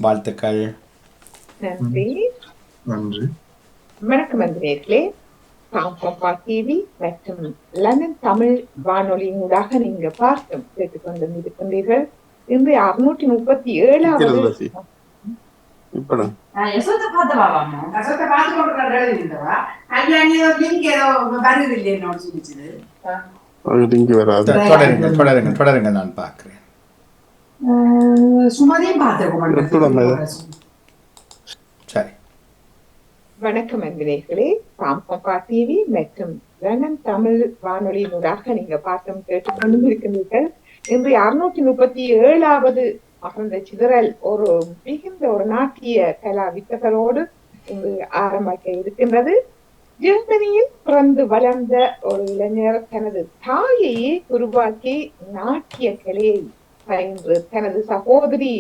வாழ்த்துக்கள். நன்றி. நன்றி. வணக்கம் அன்பர்களே. பாம்பா டிவி மற்றும் லண்டன் தமிழ் வானொலியினூடாக நீங்க பார்த்தும் கேட்டுக்கொண்டு இருக்கின்றீர்கள். இன்று 637வது தொடருங்க, நான் பார்க்கிறேன். சரி. வணக்கம் அன்பர்களே. பாம்பா டிவி மற்றும் லண்டன் தமிழ் வானொலியினூடாக நீங்க பார்த்தும் கேட்டுக்கொண்டு இருக்கின்றீர்கள். இன்று 637வது மகந்த சிதறல் ஒரு மிகுந்த ஒரு நாட்டிய கலா வித்தகரோடு இங்கு ஆரம்பிக்க இருக்கின்றது. ஜெர்மனியில் பிறந்து வளர்ந்த ஒரு இளைஞர் தனது தாயையே உருவாக்கி நாட்டிய கலையை பயின்று தனது சகோதரி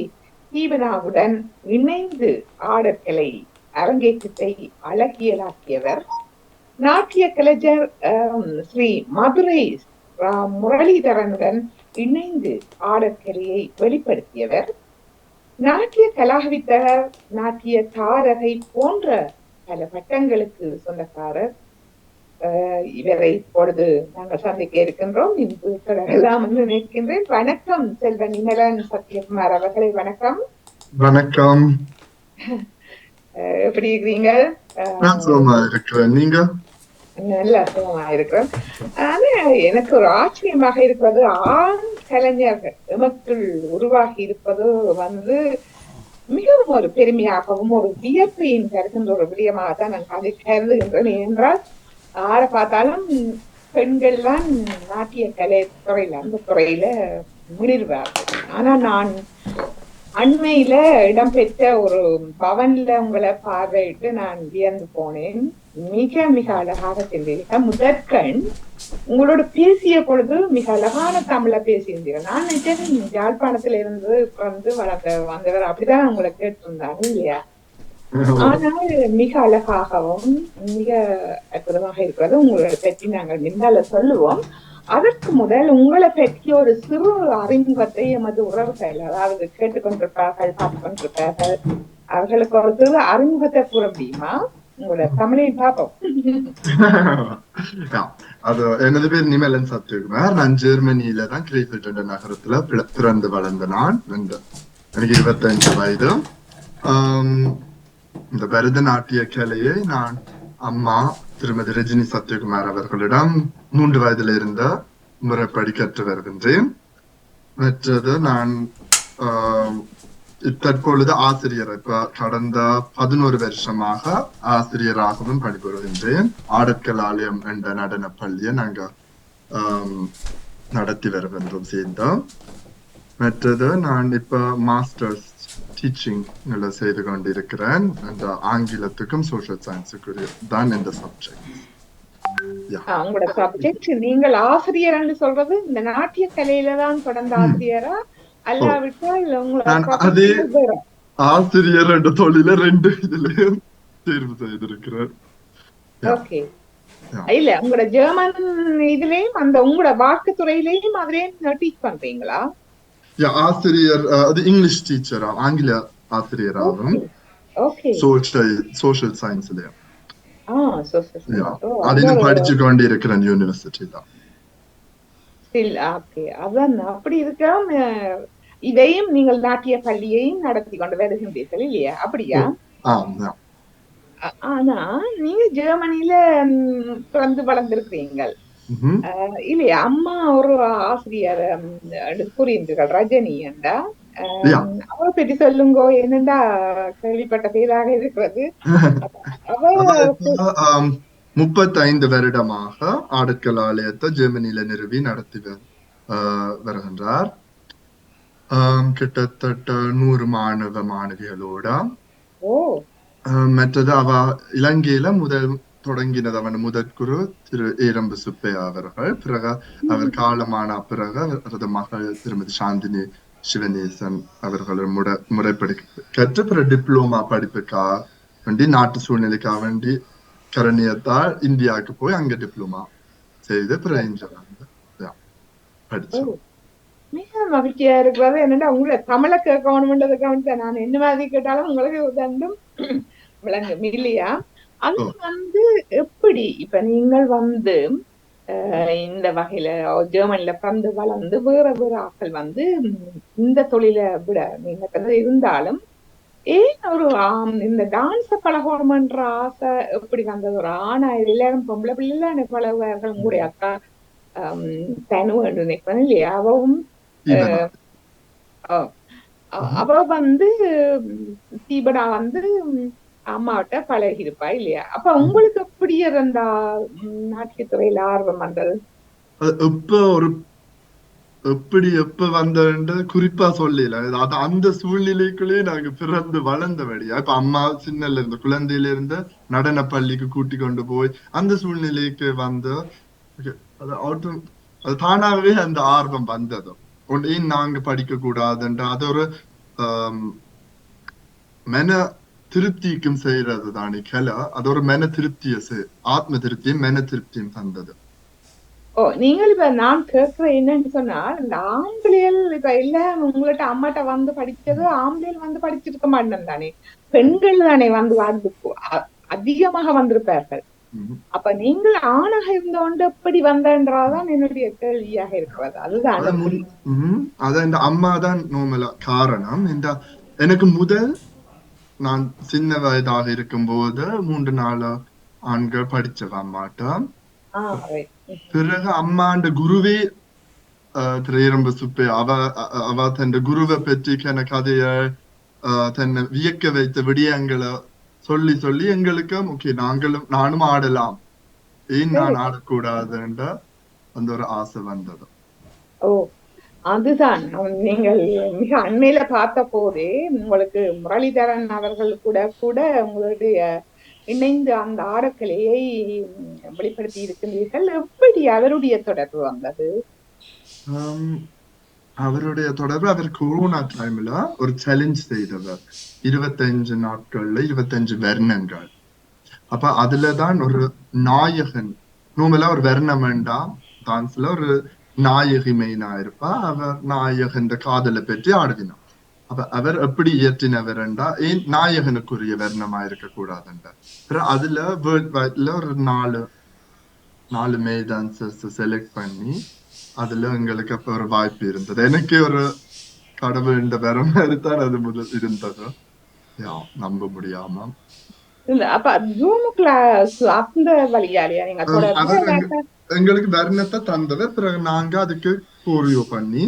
தீபனாவுடன் இணைந்து ஆடற்கலை அரங்கேற்றத்தை அழகியலாக்கியவர். நாட்டிய கலைஞர் ஸ்ரீ மதுரை முரளிதரனுடன் இணைந்து ஆடற்கலையை வெளிப்படுத்தியவர். நாட்டிய கலாவித்தகர், நாட்டிய தாரகை போன்ற பல பட்டங்களுக்கு சொந்தக்காரர். இவரை இப்பொழுது நாங்கள் சந்திக்க இருக்கின்றோம். இன்று தொடரலாம் என்று நினைக்கின்றேன். வணக்கம் செல்வன் நிமலன் சத்யகுமார் அவர்களை. வணக்கம். வணக்கம். எப்படி இருக்கிறீங்க? நீங்க? நல்லா சுகமா இருக்கிறேன். ஆனா எனக்கு ஒரு ஆச்சரியமாக இருக்கிறது, ஆண் கலைஞர்கள் எமக்குள் உருவாகி இருப்பது மிகவும் ஒரு பெருமையாகவும் ஒரு வியப்பையும் கருதுகின்ற ஒரு விடயமாகத்தான் நான் அதை கருதுகின்றேன். என்றால் யாரை பார்த்தாலும் பெண்கள் தான் நாட்டிய கலை துறையில அந்த துறையில முன்னிறுவார்கள். ஆனா நான் அண்மையில இடம்பெற்ற ஒரு பவன்ல உங்களை பார்வையிட்டு நான் வியந்து போனேன். மிக மிக அழகாக சென்றீர்கள். முதற்கண் உங்களோட பேசிய பொழுது மிக அழகான தமிழ பேசியிருந்தீர்கள். நான் நினைச்சேன் யாழ்ப்பாணத்துல இருந்து வந்து வந்தவர் அப்படிதான் உங்களை கேட்டிருந்தாங்க இல்லையா? ஆனால் மிக அழகாகவும் மிக அற்புதமாக இருக்கிறது. உங்களை பற்றி நாங்கள் முன்னால சொல்லுவோம். அதற்கு முதல் உங்களை பற்றி ஒரு சிறு அறிமுகத்தை எமது உறவுகள், அதாவது கேட்டுக்கொண்டிருப்பார்கள், பார்த்துக் கொண்டிருப்பார்கள், அவர்களுக்கு ஒரு சிறு அறிமுகத்தை கூற முடியுமா? உங்களோட தமிழையும் பார்ப்போம். அது எனது பேர் நிமலன் சத்யகுமார். நான் ஜெர்மனியில தான் கிரீஃபெல்ட் என்ற நகரத்துல பிறந்து வளர்ந்த நான். எனக்கு 25 வயது. இந்த பரதநாட்டிய கலையை நான் அம்மா திருமதி ரஜினி சத்யகுமார் அவர்களிடம் 3 வயதுல இருந்த முறைப்படி கற்று வருகின்றேன். மற்றது நான் தற்பொழுது ஆசிரியர், இப்ப கடந்த 11 வருஷமாக ஆசிரியராகவும் பணிபுரிகின்றேன். ஆடற்கலாலயம் என்ற நடன பள்ளியை நாங்க நடத்தி வருகின்றோம் சேர்ந்தோம். மற்றது நான் இப்ப மாஸ்டர்ஸ் டீச்சிங் செய்து கொண்டிருக்கிறேன். அந்த ஆங்கிலத்துக்கும் சோசியல் சயின்ஸுக்கு தான் இந்த சப்ஜெக்ட். உங்களோட சப்ஜெக்ட் நீங்கள் ஆசிரியர் என்று சொல்றது இந்த நாட்டிய கலையில தான் தொடர்ந்த ஆசிரியரா அல்லாவிட்டால் அதே ஆசிரியர் என்ற தொழில 2 இதுலயும் தேர்வு செய்திருக்கிறேன். இல்ல உங்களோட ஜெர்மன் இதுலயும் அந்த உங்களோட வாக்கு துறையிலையும் அதுலயும் டீச் பண்றீங்களா? ஆசிரியர், அது இங்கிலீஷ் டீச்சரா, ஆங்கில ஆசிரியராகவும் சோசியல் சயின்ஸ்லயும் அதையும் படிச்சு கொண்டு இருக்கிறேன் யூனிவர்சிட்டியில. அதான் அப்படி இருக்க இதையும் நீங்கள் நாட்டிய பள்ளியையும் நடத்தி கொண்டு வருகின்றீர்கள் இல்லையா? அப்படியா? ஆனா நீங்க ஜெர்மனியில பிறந்து வளர்ந்திருக்கிறீங்கள் இல்லையா? அம்மா ஒரு ஆசிரியர் கூறியிருந்தீர்கள், ரஜினி என்றா. அவரை பற்றி சொல்லுங்க, என்னண்டா கேள்விப்பட்ட பேராக இருக்கிறது. 35 வருடமாக ஆடற்கலாலயத்தை ஜெர்மனியில நிறுவி நடத்தி வருகின்றார். கிட்டத்தட்ட 100 மாணவ மாணவிகளோட. மற்றது அவ இலங்கையில தொடங்கினது அவன் முதற்குரு திரு ஏரம்பு சுப்பையா அவர்கள். பிறகு அவர் காலமான பிறகு அவரது மகள் திருமதி சாந்தினி சிவநேசன் அவர்கள் முறைப்படி கற்று பிற டிப்ளோமா படிப்புக்காக வேண்டி நாட்டு சூழ்நிலைக்காக வேண்டி கரணியத்தால் இந்தியாவுக்கு போய் அங்க டிப்ளோமா செய்து பிற படிச்சோம். மிக மகிழ்ச்சியா இருக்கிறது என்னடா உங்களை தமிழை கேட்கணும்ன்றது கவனிச்சா நான் என்ன மாதிரி கேட்டாலும் உங்களுக்கு தண்டும் விளங்கும் இல்லையா? அது வந்து எப்படி இப்ப நீங்கள் வந்து இந்த வகையில ஜெர்மன்ல பிறந்து வளர்ந்து வேற வேற ஆட்கள் வந்து இந்த தொழிலை விட நீங்க இருந்தாலும் ஏன் ஒரு இந்த டான்ஸ பழகணும்ன்ற ஆசை எப்படி வந்தது? ஒரு ஆணா எல்லாரும் பொம்பளை பிள்ளைல எனக்கு பழகுவார்கள். உங்களுடைய அக்கா தனு என்று நினைப்பேன் இல்லையா? அவவும் அவ வந்து தீபடா வந்து அம்மாவிட்ட பழகி இருப்பா இல்லையா? அப்ப உங்களுக்கு எப்படி இருந்தா நாட்டியத்துறையில ஆர்வம் வந்தது? எப்ப வந்தது குறிப்பா சொல்லல. அது அந்த சூழ்நிலைக்குள்ளேயே நாங்க பிறந்து வளர்ந்தபடியா. இப்ப அம்மா சின்னல இருந்த குழந்தையில இருந்து நடன பள்ளிக்கு கூட்டி கொண்டு போய் அந்த சூழ்நிலைக்கு வந்து அது தானாகவே அந்த ஆர்வம் வந்தது. ஏன் நாங்க படிக்க கூடாதுன்ற அது ஒரு மன திருப்திக்கும் செய்யறது தானே கலை. அது ஒரு மன திருப்திய ஆத்ம திருப்தியும் மன திருப்தியும் தந்தது. நீங்கள் இப்ப நான் கேட்கிறேன் என்னன்னு சொன்னா, இந்த ஆம்பளைகள் இப்ப இல்ல உங்கள்ட்ட அம்மாட்ட வந்து படிச்சது ஆம்பளைகள் வந்து படிச்சிருக்க மாட்டேன் தானே, பெண்கள் தானே வந்து அதிகமாக வந்திருப்பார்கள். அப்ப நீங்கள் ஆணாக இருந்தோண்டு எப்படி வந்தன்றாதான் என்னுடைய கேள்வியாக இருக்கிறது. அதுதான் அதான் இந்த அம்மா தான் நோமலா காரணம். எனக்கு முதல் நான் சின்ன வயதாக இருக்கும் போது 3-4 ஆண்கள் படிச்சவ அம்மாட்ட. பிறகு அம்மாண்ட குருவே திரையரம்பு சுப்பை அவ தன் குருவை பற்றி கன கதைய தன்னை வியக்க வைத்த விடயங்களை சொல்லி சொல்லி எங்களுக்கு ஓகே நானும் ஆடலாம், ஏன் நான் ஆடக்கூடாதுன்ற அந்த ஒரு ஆசை வந்தது. அதுதான் நீங்கள் மிக அண்மையில பார்த்த போதே உங்களுக்கு முரளிதரன் அவர்கள் கூட உங்களுடைய இணைந்து அந்த ஆடக்கலையை வெளிப்படுத்தி இருக்கின்றீர்கள். எப்படி அவருடைய தொடர்பு வந்தது? அவருடைய தொடர்பு அவர் கொரோனா டைம்ல ஒரு சேலஞ்ச் செய்தவர். 25 நாட்கள்ல 25 வர்ணங்கள். அப்ப அதுலதான் ஒரு நாயகன் நோமலா ஒரு வர்ணம் வேண்டாம் டான்ஸ்ல ஒரு நாயகி மெயினா இருப்பா. அவர் நாயகன் காதலை பற்றி ஆடுவினார். அப்ப அவர் எப்படி இயற்றினவர்ண்டா ஏன் நாயகனுக்குரிய வர்ணமா இருக்க கூடாதுன்ற அதுல வேர்ல்ட் வைட்ல ஒரு 4 மெய் டான்சர்ஸ் செலக்ட் பண்ணி அதுல எங்களுக்கு அப்ப ஒரு வாய்ப்பு இருந்தது. எனக்கு ஒரு கடவுள் இந்த வர மாதிரி தான் அது முதல் இருந்தது. நம்ப முடியாம அப்ப ஜூம் கிளாஸ் அந்த வழியாலையா நீங்க எங்களுக்கு வர்ணத்தை தந்தவர். பிறகு நாங்க அதுக்கு கோரியோ பண்ணி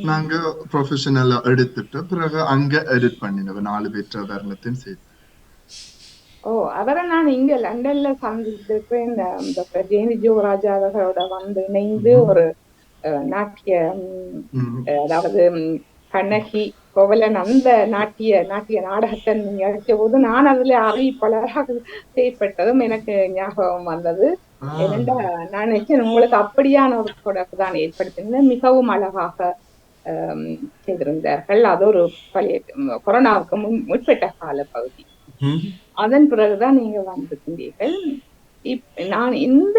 நாங்க ப்ரொஃபஷனலா எடுத்துட்டு பிறகு அங்க எடிட் பண்ணினவர் 4 பேற்ற வர்ணத்தையும் சேர்த்து. அவரை நான் இங்க லண்டன்ல சந்தித்திருப்பேன். டாக்டர் ஜெயந்தி ஜோராஜா அவர்களோட வந்து இணைந்து ஒரு நாட்டிய அதாவது கண்ணகி கோவலன் அந்த நாட்டிய நாடகத்தை நிகழ்த்திய போது நான் அதுல அறிவிப்பாளராக செய்யப்பட்டதும் எனக்கு ஞாபகம் வந்தது. ஏனென்றா நான் நினைச்சேன் உங்களுக்கு அப்படியான ஒரு தொடர்பு தான் ஏற்படுத்தினேன். மிகவும் அழகாக செய்திருந்தார்கள். அது ஒரு பழைய கொரோனாவுக்கு முற்பட்ட கால பகுதி. அதன் பிறகுதான் நீங்க வந்திருக்கின்றீர்கள். நான் இங்க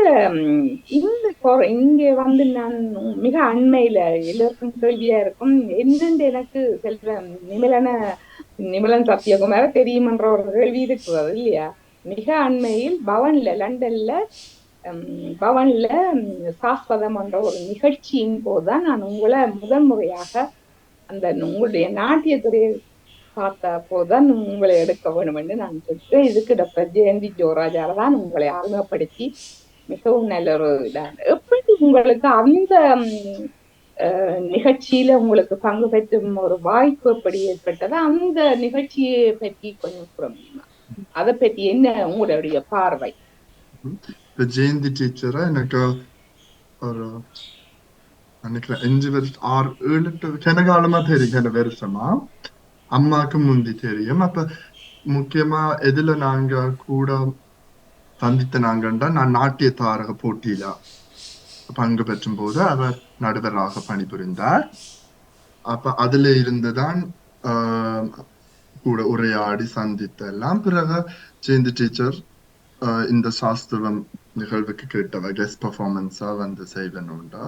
வந்து நான் மிக அண்மையில எல்லோருக்கும் கேள்வியா இருக்கும் என்னென்று எனக்கு செல்வ நிமலன் சத்யகுமார தெரியுமன்ற ஒரு கேள்வி இருக்கிறது இல்லையா? மிக அண்மையில் லண்டன்ல பவன்ல சாஸ்வதம் என்ற ஒரு நிகழ்ச்சியின் போதுதான் நான் உங்களை முதன்முறையாக அந்த உங்களுடைய நாட்டியத்துறையை பார்த்த போதுதான் உங்களை எடுக்க வேண்டும் என்று நான் சொல்லிட்டு இதுக்கு டாக்டர் ஜெயந்தி ஜோராஜால தான் உங்களை அறிமுகப்படுத்தி மிகவும் நல்ல ஒரு இதான். எப்படி உங்களுக்கு அந்த நிகழ்ச்சியில உங்களுக்கு பங்கு பெற்றும் ஒரு வாய்ப்பு எப்படி ஏற்பட்டது? அந்த நிகழ்ச்சியை பற்றி கொஞ்சம் கூற முடியுமா? அதை பற்றி என்ன உங்களுடைய பார்வை? ஜெயந்தி டீச்சரை எனக்கு ஒரு நினைக்கிறேன் 5 வருஷம் 6-7 கனகாலமா தெரியும். வருஷமா அம்மாக்கு முந்தி தெரியும். அப்ப முக்கியமா எதுல நாங்க கூட சந்தித்த நாங்கண்டா நான் நாட்டிய தாரக போட்டியில பங்கு பெற்றும் போது அவர் நடுவராக பணிபுரிந்தார். அப்ப அதுல இருந்துதான் கூட உரையாடி சந்தித்த எல்லாம். பிறகு ஜெயந்தி டீச்சர் இந்த சாஸ்திரம் நிகழ்வுக்கு கேட்டவ கெஸ்ட் பர்ஃபார்மன்ஸா வந்து செய்வேன்னுண்டா.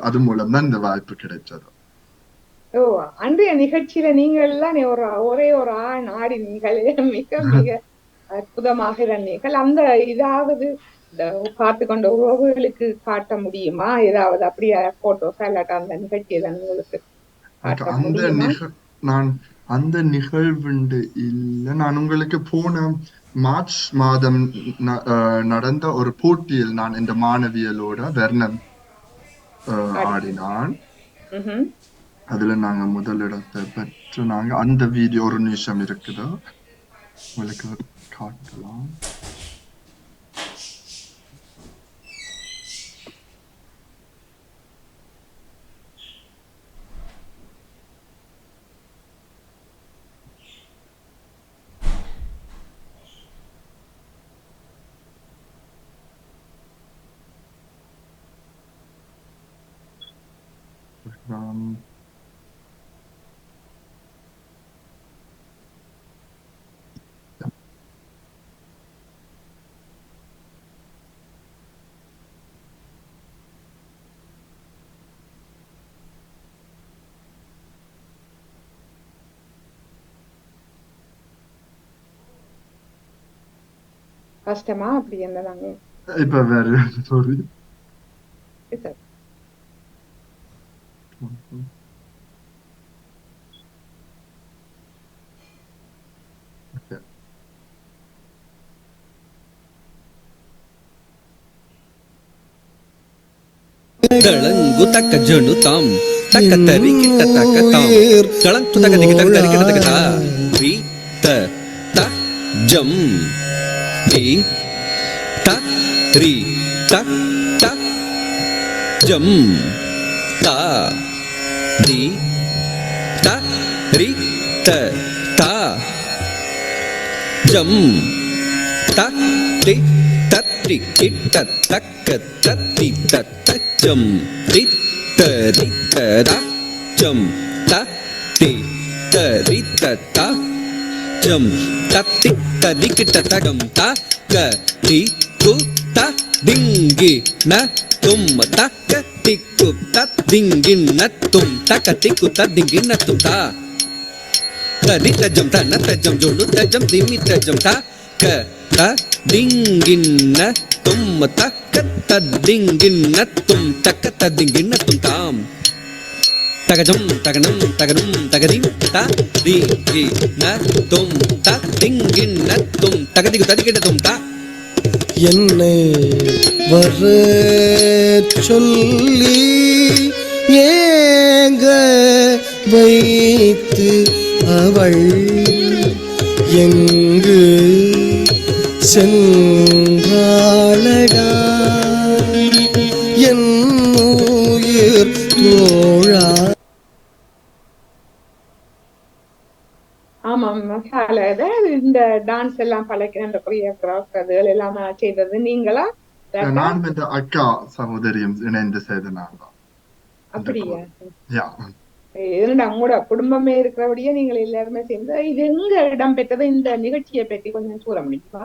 அது மூலம் தான் இந்த வாய்ப்பு கிடைச்சது. ஓ, அன்றைய நிகழ்ச்சியில நீங்கள் எல்லாம் ஒரே ஒரு ஆண் ஆடினீர்கள். மிக மிக அற்புதமாக இருந்தீர்கள். அந்த இதாவது பார்த்து கொண்ட உறவுகளுக்கு காட்ட முடியுமா? ஏதாவது அப்படியே போட்டோஸ் இல்லாட்டா அந்த நிகழ்ச்சியில உங்களுக்கு காட்ட முடியுமா? நான் அந்த நிகழ்வுண்டு இல்ல. நான் உங்களுக்கு போன மார்ச் மாதம் நடந்த ஒரு போட்டியில் நான் இந்த மாணவியலோட வர்ணம் ஆடினான். அதுல நாங்க முதலிடத்தை பெற்று நாங்க அந்த வீடியோ ஒரு நிமிஷம் இருக்குது, உங்களுக்கு காட்டலாம். கஷ்டமா அப்படி என்னதாங்க இப்ப வேற sorry Dalangu taka janu tam taka tari kita taka tam dalang tu taka dikit taka ta ri ta ta jam ri ta ri ta ta jam ta ri ta ri ta ta jam ta ri ta ri kita taka ta ri ta ta jam ri ta da jam ta ri ta ta jam ta ri kita ta jam ta ka ri tu ta dingi na tum ta ka tiku ta dingi na tum ta ka tiku ta dingi na tum ta ta ri ta jam julu ta jam limi ta jam ta ka ta dingin na tum ta ka ta dingin na tum ta ka ta dingin na tum tam tagadum taganum tagadum tagadim ta dingi na tum ta dingin na tum tagadiku tadigina tum ta என்னை வர சொல்லி ஏங்க வைத்து அவள் எங்கு சென்றாளடா என் உயிர் தோழா. ஆமாம், இந்த டான்ஸ் எல்லாம் பழக்கிற அந்த கொரியோகிராஃப் அதுகள் எல்லாம் செய்தது நீங்களா? நான் இந்த அக்கா சகோதரியும் இணைந்து செய்தனால. அப்படியா? உங்களோட குடும்பமே இருக்கிறபடியே நீங்கள் எல்லாருமே சேர்ந்து இது எங்க இடம் பெற்றது? இந்த நிகழ்ச்சியை பற்றி கொஞ்சம் சொல்ல முடியுமா?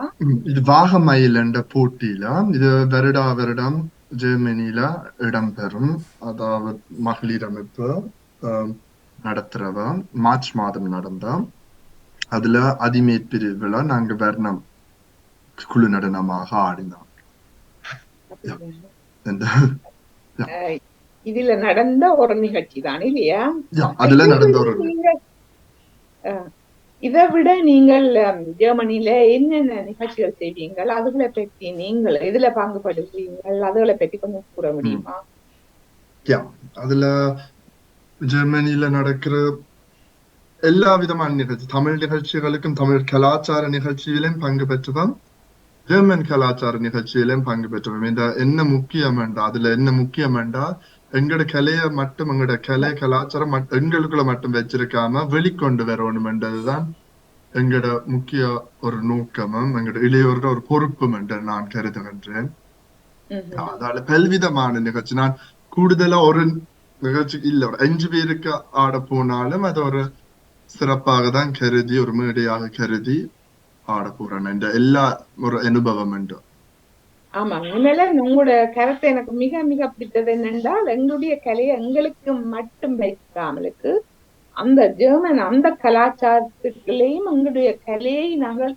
இது வாகமயில் என்ற போட்டியில, இது வருடம் ஜெர்மனியில இடம்பெறும். அதாவது மகளிர் அமைப்பு நடத்துறவ மார்ச் மாதம் நடந்த அதுல அதிமேற் பிரிவுல நாங்க வர்ணம் குழு நடனமாக ஆடினோம். இதுல நடந்த ஒரு நிகழ்ச்சி தான் இல்லையா? அதுல நடந்த ஒரு இதை விட நீங்கள் ஜெர்மனில என்னென்ன நிகழ்ச்சிகள் செய்வீங்கள், அதுகளை பற்றி நீங்கள் இதுல பங்குபடுவீங்கள், அதுகளை பற்றி கொஞ்சம் கூற முடியுமா? அதுல ஜெர்மனியில நடக்கிற எல்லா விதமான நிகழ்ச்சி, தமிழ் நிகழ்ச்சிகளுக்கும் தமிழ் கலாச்சார நிகழ்ச்சியிலும் பங்கு பெற்றுவோம், ஜெர்மன் கலாச்சார நிகழ்ச்சியிலும் பங்கு பெற்றுவோம். இந்த என்ன முக்கியம் என்றா, அதுல என்ன முக்கியம் என்றா, எங்களோட கலையை மட்டும் எங்களோட கலாச்சாரம் எங்களுக்குள்ள மட்டும் வச்சிருக்காம வெளிக்கொண்டு வரணும் என்றதுதான் எங்களோட முக்கிய ஒரு நோக்கமும் எங்களோட இளையோரோட ஒரு பொறுப்பும் என்று நான் கருதுகின்றேன். அதால பல்விதமான நிகழ்ச்சி, நான் கூடுதலா ஒரு நிகழ்ச்சி இல்ல, ஒரு 5 பேருக்கு ஆட போனாலும் அது ஒரு சிறப்பாக தான் கருதி, ஒரு மேடையாக கருதி ஆட போறேன். இந்த எல்லா ஒரு அனுபவம் என்று. ஆமா உண்மையில உங்களோட கருத்து எனக்கு மிக மிக பிடித்தது என்னென்றால் எங்களுடைய கலையை எங்களுக்கு மட்டும் வைக்காமலுக்கு அந்த ஜெர்மன் அந்த கலாச்சாரத்துக்குள்ளேயும் எங்களுடைய கலையை நாங்கள்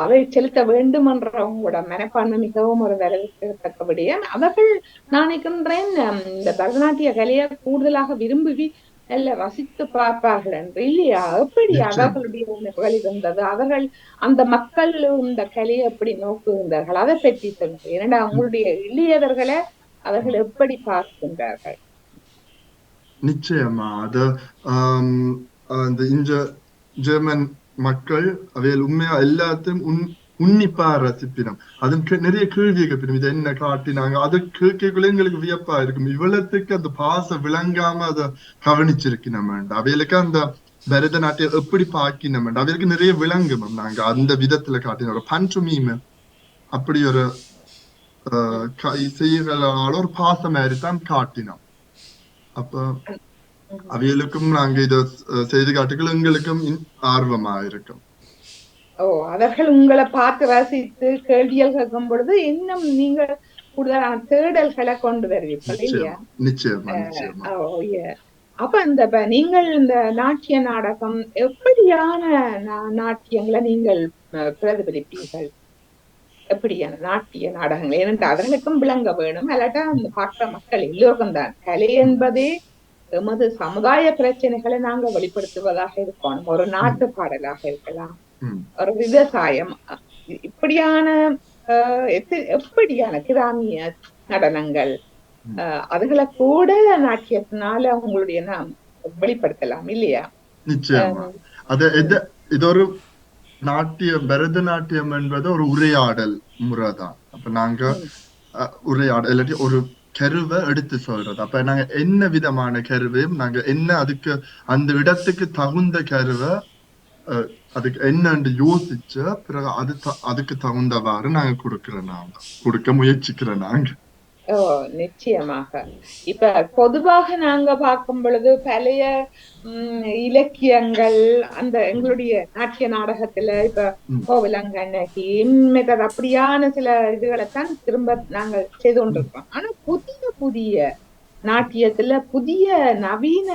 அதை செலுத்த வேண்டும் என்ற உங்களோட மனப்பான்மை மிகவும் ஒரு வரவேற்கத்தக்க விடயம். அவர்கள் நான் நினைக்கின்றேன் இந்த பரதநாட்டிய கலையை கூடுதலாக விரும்பி நல்ல ரசித்து பார்ப்பார்கள் என்று இல்லையா? எப்படி அவர்களுடைய உணர்வுகள் இருந்தது, அவர்கள் அந்த மக்கள் இந்த கலையை எப்படி நோக்குகின்றார்கள், அதை பற்றி சொல்லுங்க. ஏன்னா அவங்களுடைய இளையவர்களை அவர்கள் எப்படி பார்க்கின்றார்கள்? நிச்சயமா அது அந்த இந்த ஜெர்மன் மக்கள் அவையில் உண்மையா எல்லாத்தையும் உன்னிப்பா ரசிப்பினம். அது நிறைய கேள்வி கேட்பினும், இது என்ன காட்டினாங்க, அது கேட்கக்குள்ள எங்களுக்கு வியப்பா இருக்கும். இவ்வளவுக்கு அந்த பாச விளங்காம அதை கவனிச்சிருக்கணும். அவைகளுக்கு அந்த பரதநாட்டியம் எப்படி பாக்கினோம், அவைகளுக்கு நிறைய விளங்கும். நாங்க அந்த விதத்துல காட்டின ஒரு பஞ்சுமீம் அப்படி ஒரு செய்யறால ஒரு பாசம் மாதிரி தான் காட்டினோம். அப்ப அவைகளுக்கும் நாங்க இத செய்து காட்டுகள் எங்களுக்கும் ஆர்வமா இருக்கும். அவர்கள் உங்களை பார்த்து ரசித்து கேள்விகள் கேட்கும் பொழுது இன்னும் நீங்கள் கூடுதலான தேடல்களை கொண்டு வருவீர்கள் இல்லையா? நிச்சயமா. அப்ப இந்த நீங்கள் இந்த நாட்டிய நாடகம் எப்படியான நாட்டியங்களை நீங்கள் பிரதிபலிப்பீர்கள்? எப்படியான நாட்டிய நாடகங்கள்? ஏனென்றால் அவர்களுக்கும் விளங்க வேணும், அல்லாட்டா அந்த பார்க்கிற மக்கள் எல்லோருக்கும் தான். கலை என்பதே எமது சமுதாய பிரச்சனைகளை நாங்கள் வெளிப்படுத்துவதாக இருக்கணும். ஒரு நாட்டு பாடலாக இருக்கலாம், ஒரு விவசாயம், இப்படியான எப்படியான கிராமிய நடனங்கள் அதுகளை கூட நாட்டியத்தினால அவங்களுடைய நாம் வெளிப்படுத்தலாம் இல்லையா? நிச்சயமா. இது ஒரு நாட்டியம், பரதநாட்டியம் என்பது ஒரு உரையாடல் முறைதான். அப்ப நாங்க உரையாடல் இல்லாட்டி ஒரு கருவை எடுத்து சொல்றது. அப்ப நாங்க என்ன விதமான கருவையும் நாங்க என்ன அதுக்கு அந்த இடத்துக்கு தகுந்த கருவை அதுக்கு என்னன்னு யோசிச்சு பிறகு அதுக்கு தகுந்தவாறு நாங்க கொடுக்க முயற்சிக்கிறோம் நாங்க. நிச்சயமாக. இப்ப பொதுவாக நாங்க பார்க்கும் பொழுது பழைய இலக்கியங்கள் அந்த எங்களுடைய நாட்டிய நாடகத்துல இப்ப கோவிலங்கண்ணகி அப்படியான சில இதுகளைத்தான் திரும்ப நாங்கள் செய்து கொண்டிருக்கோம். ஆனா புதிய புதிய நாட்டியத்துல புதிய நவீன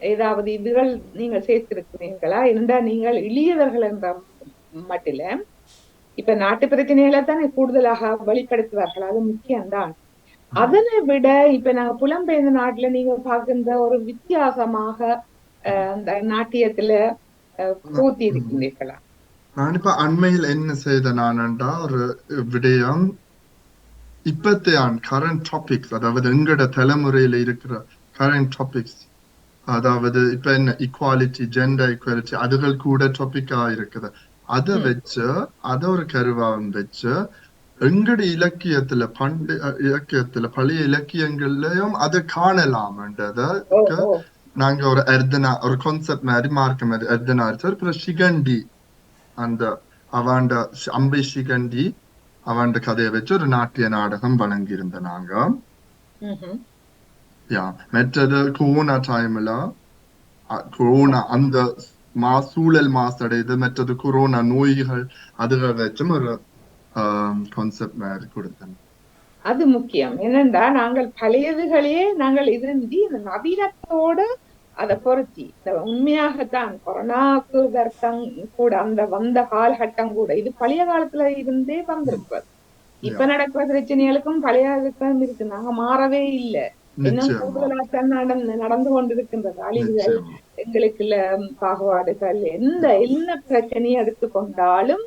ஏதாவது இதுகள் நீங்கள் சேர்த்திருக்கிறீங்களா? இருந்தா நீங்கள் இளையவர்கள் என்ற மட்டில இப்ப நாட்டு பிரச்சனைகளை தானே கூடுதலாக வெளிப்படுத்துவார்கள், அது முக்கியம்தான். அதனை விட இப்ப நாங்க புலம்பெயர்ந்த நாட்டுல நீங்க பார்க்கின்ற ஒரு வித்தியாசமாக அந்த நாட்டியத்துல கூத்தி இருக்கின்றீர்களா? நான் இப்ப அண்மையில் என்ன செய்த நான்டா ஒரு விடயம் இப்பத்தைய கரண்ட் டாபிக்ஸ், அதாவது எங்கட தலைமுறையில இருக்கிற கரண்ட் டாபிக்ஸ், அதாவது இப்ப என்ன ஈக்குவாலிட்டி, ஜெண்டர் ஈக்குவாலிட்டி, அதுகள் கூட டாபிக்கா இருக்குது. அதை வச்சு அதை ஒரு கருவாவும் வச்சு எங்கட இலக்கியத்துல இலக்கியத்துல பழைய இலக்கியங்கள்லயும் அதை காணலாம்ன்றத நாங்க ஒரு ஒரு கான்செப்ட் மாதிரி மார்க்க மாதிரி அர்த்தனா சிகண்டி அந்த அவாண்ட அம்பை சிகண்டி அவாண்ட கதையை வச்சு ஒரு நாட்டிய நாடகம் வழங்கியிருந்த நாங்க. மற்றது கொரோனா டைம்ல கொரோனா அந்த சூழல் மாசடைது, மற்றது கொரோனா நோய்கள் அதுகளை வச்சும் ஒரு கான்செப்ட் மாதிரி கொடுத்தேன். அது முக்கியம். என்னண்டா நாங்கள் பழையதுகளையே நாங்கள் இருந்து இந்த நவீனத்தோட அதை பொருத்தி உண்மையாகத்தான் கொரோனாக்கு வருத்தம் கூட அந்த வந்த காலகட்டம் கூட இது பழைய காலத்துல இருந்தே வந்திருப்பது. இப்ப நடக்கிற பிரச்சனைகளுக்கும் பழைய இருக்கு, நாங்க மாறவே இல்லை. இன்னும் கூடுதலாக நடந்து கொண்டிருக்கின்றது அழிவுகள், எங்களுக்குள்ள பாகுபாடுகள், என்ன பிரச்சனையை எடுத்துக்கொண்டாலும்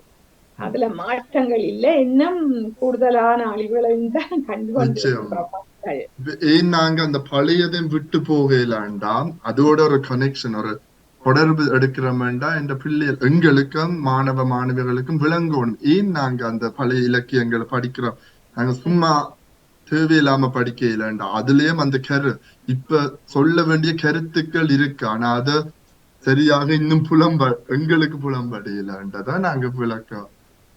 அதுல மாற்றங்கள் இல்லை, இன்னும் கூடுதலான அழிவுகளையும் தான் கண்டு கொண்டிருக்கின்றோம் மக்கள். நாங்க அந்த பழையதையும் விட்டு போகலாண்டாம், அதோட ஒரு கனெக்ஷன் ஒரு தொடர்பு எடுக்கிறோம்டா இந்த பிள்ளைகள் எங்களுக்கும் மாணவ மாணவிகளுக்கும் விளங்கணும். ஏன் நாங்க அந்த பழைய இலக்கியங்களை படிக்கிறோம், நாங்க சும்மா தேவையில்லாம படிக்க இல்லைண்டா, அதுலயும் அந்த இப்ப சொல்ல வேண்டிய கருத்துக்கள் இருக்கு, ஆனா அத சரியாக இன்னும் எங்களுக்கு புலம்படையிலன்றதான் நாங்க விளக்க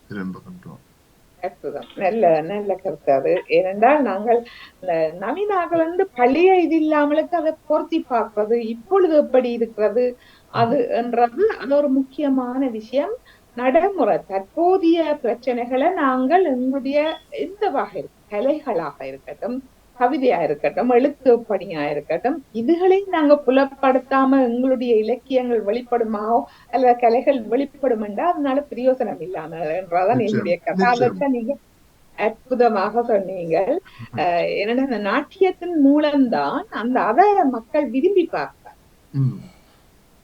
விரும்புகின்றோம். நல்ல நல்ல கருத்து அது. ஏனென்றால் நாங்கள் நவீனாக்கள் பழைய இது இல்லாமலுக்கு அதை பொருத்தி பார்ப்பது இப்பொழுது எப்படி இருக்கிறது அது என்றது அது ஒரு முக்கியமான விஷயம். நடைமுறை தற்போதைய பிரச்சனைகளை நாங்கள் எங்களுடைய எந்த வகை கலைகளாக இருக்கட்டும், கவிதையா இருக்கட்டும், எழுத்து பணியா இருக்கட்டும், இதுகளையும் நாங்க புலப்படுத்தாம எங்களுடைய இலக்கியங்கள் வெளிப்படுமாவோ அல்லது கலைகள் வெளிப்படும் என்றால் அதனால பிரயோசனம் இல்லாம என்றாதான் என்னுடைய கதை. அதற்கு நீங்க அற்புதமாக சொன்னீங்க. என்னன்னா அந்த நாட்டியத்தின் மூலம்தான் அதை மக்கள் விரும்பி பார்ப்பார்.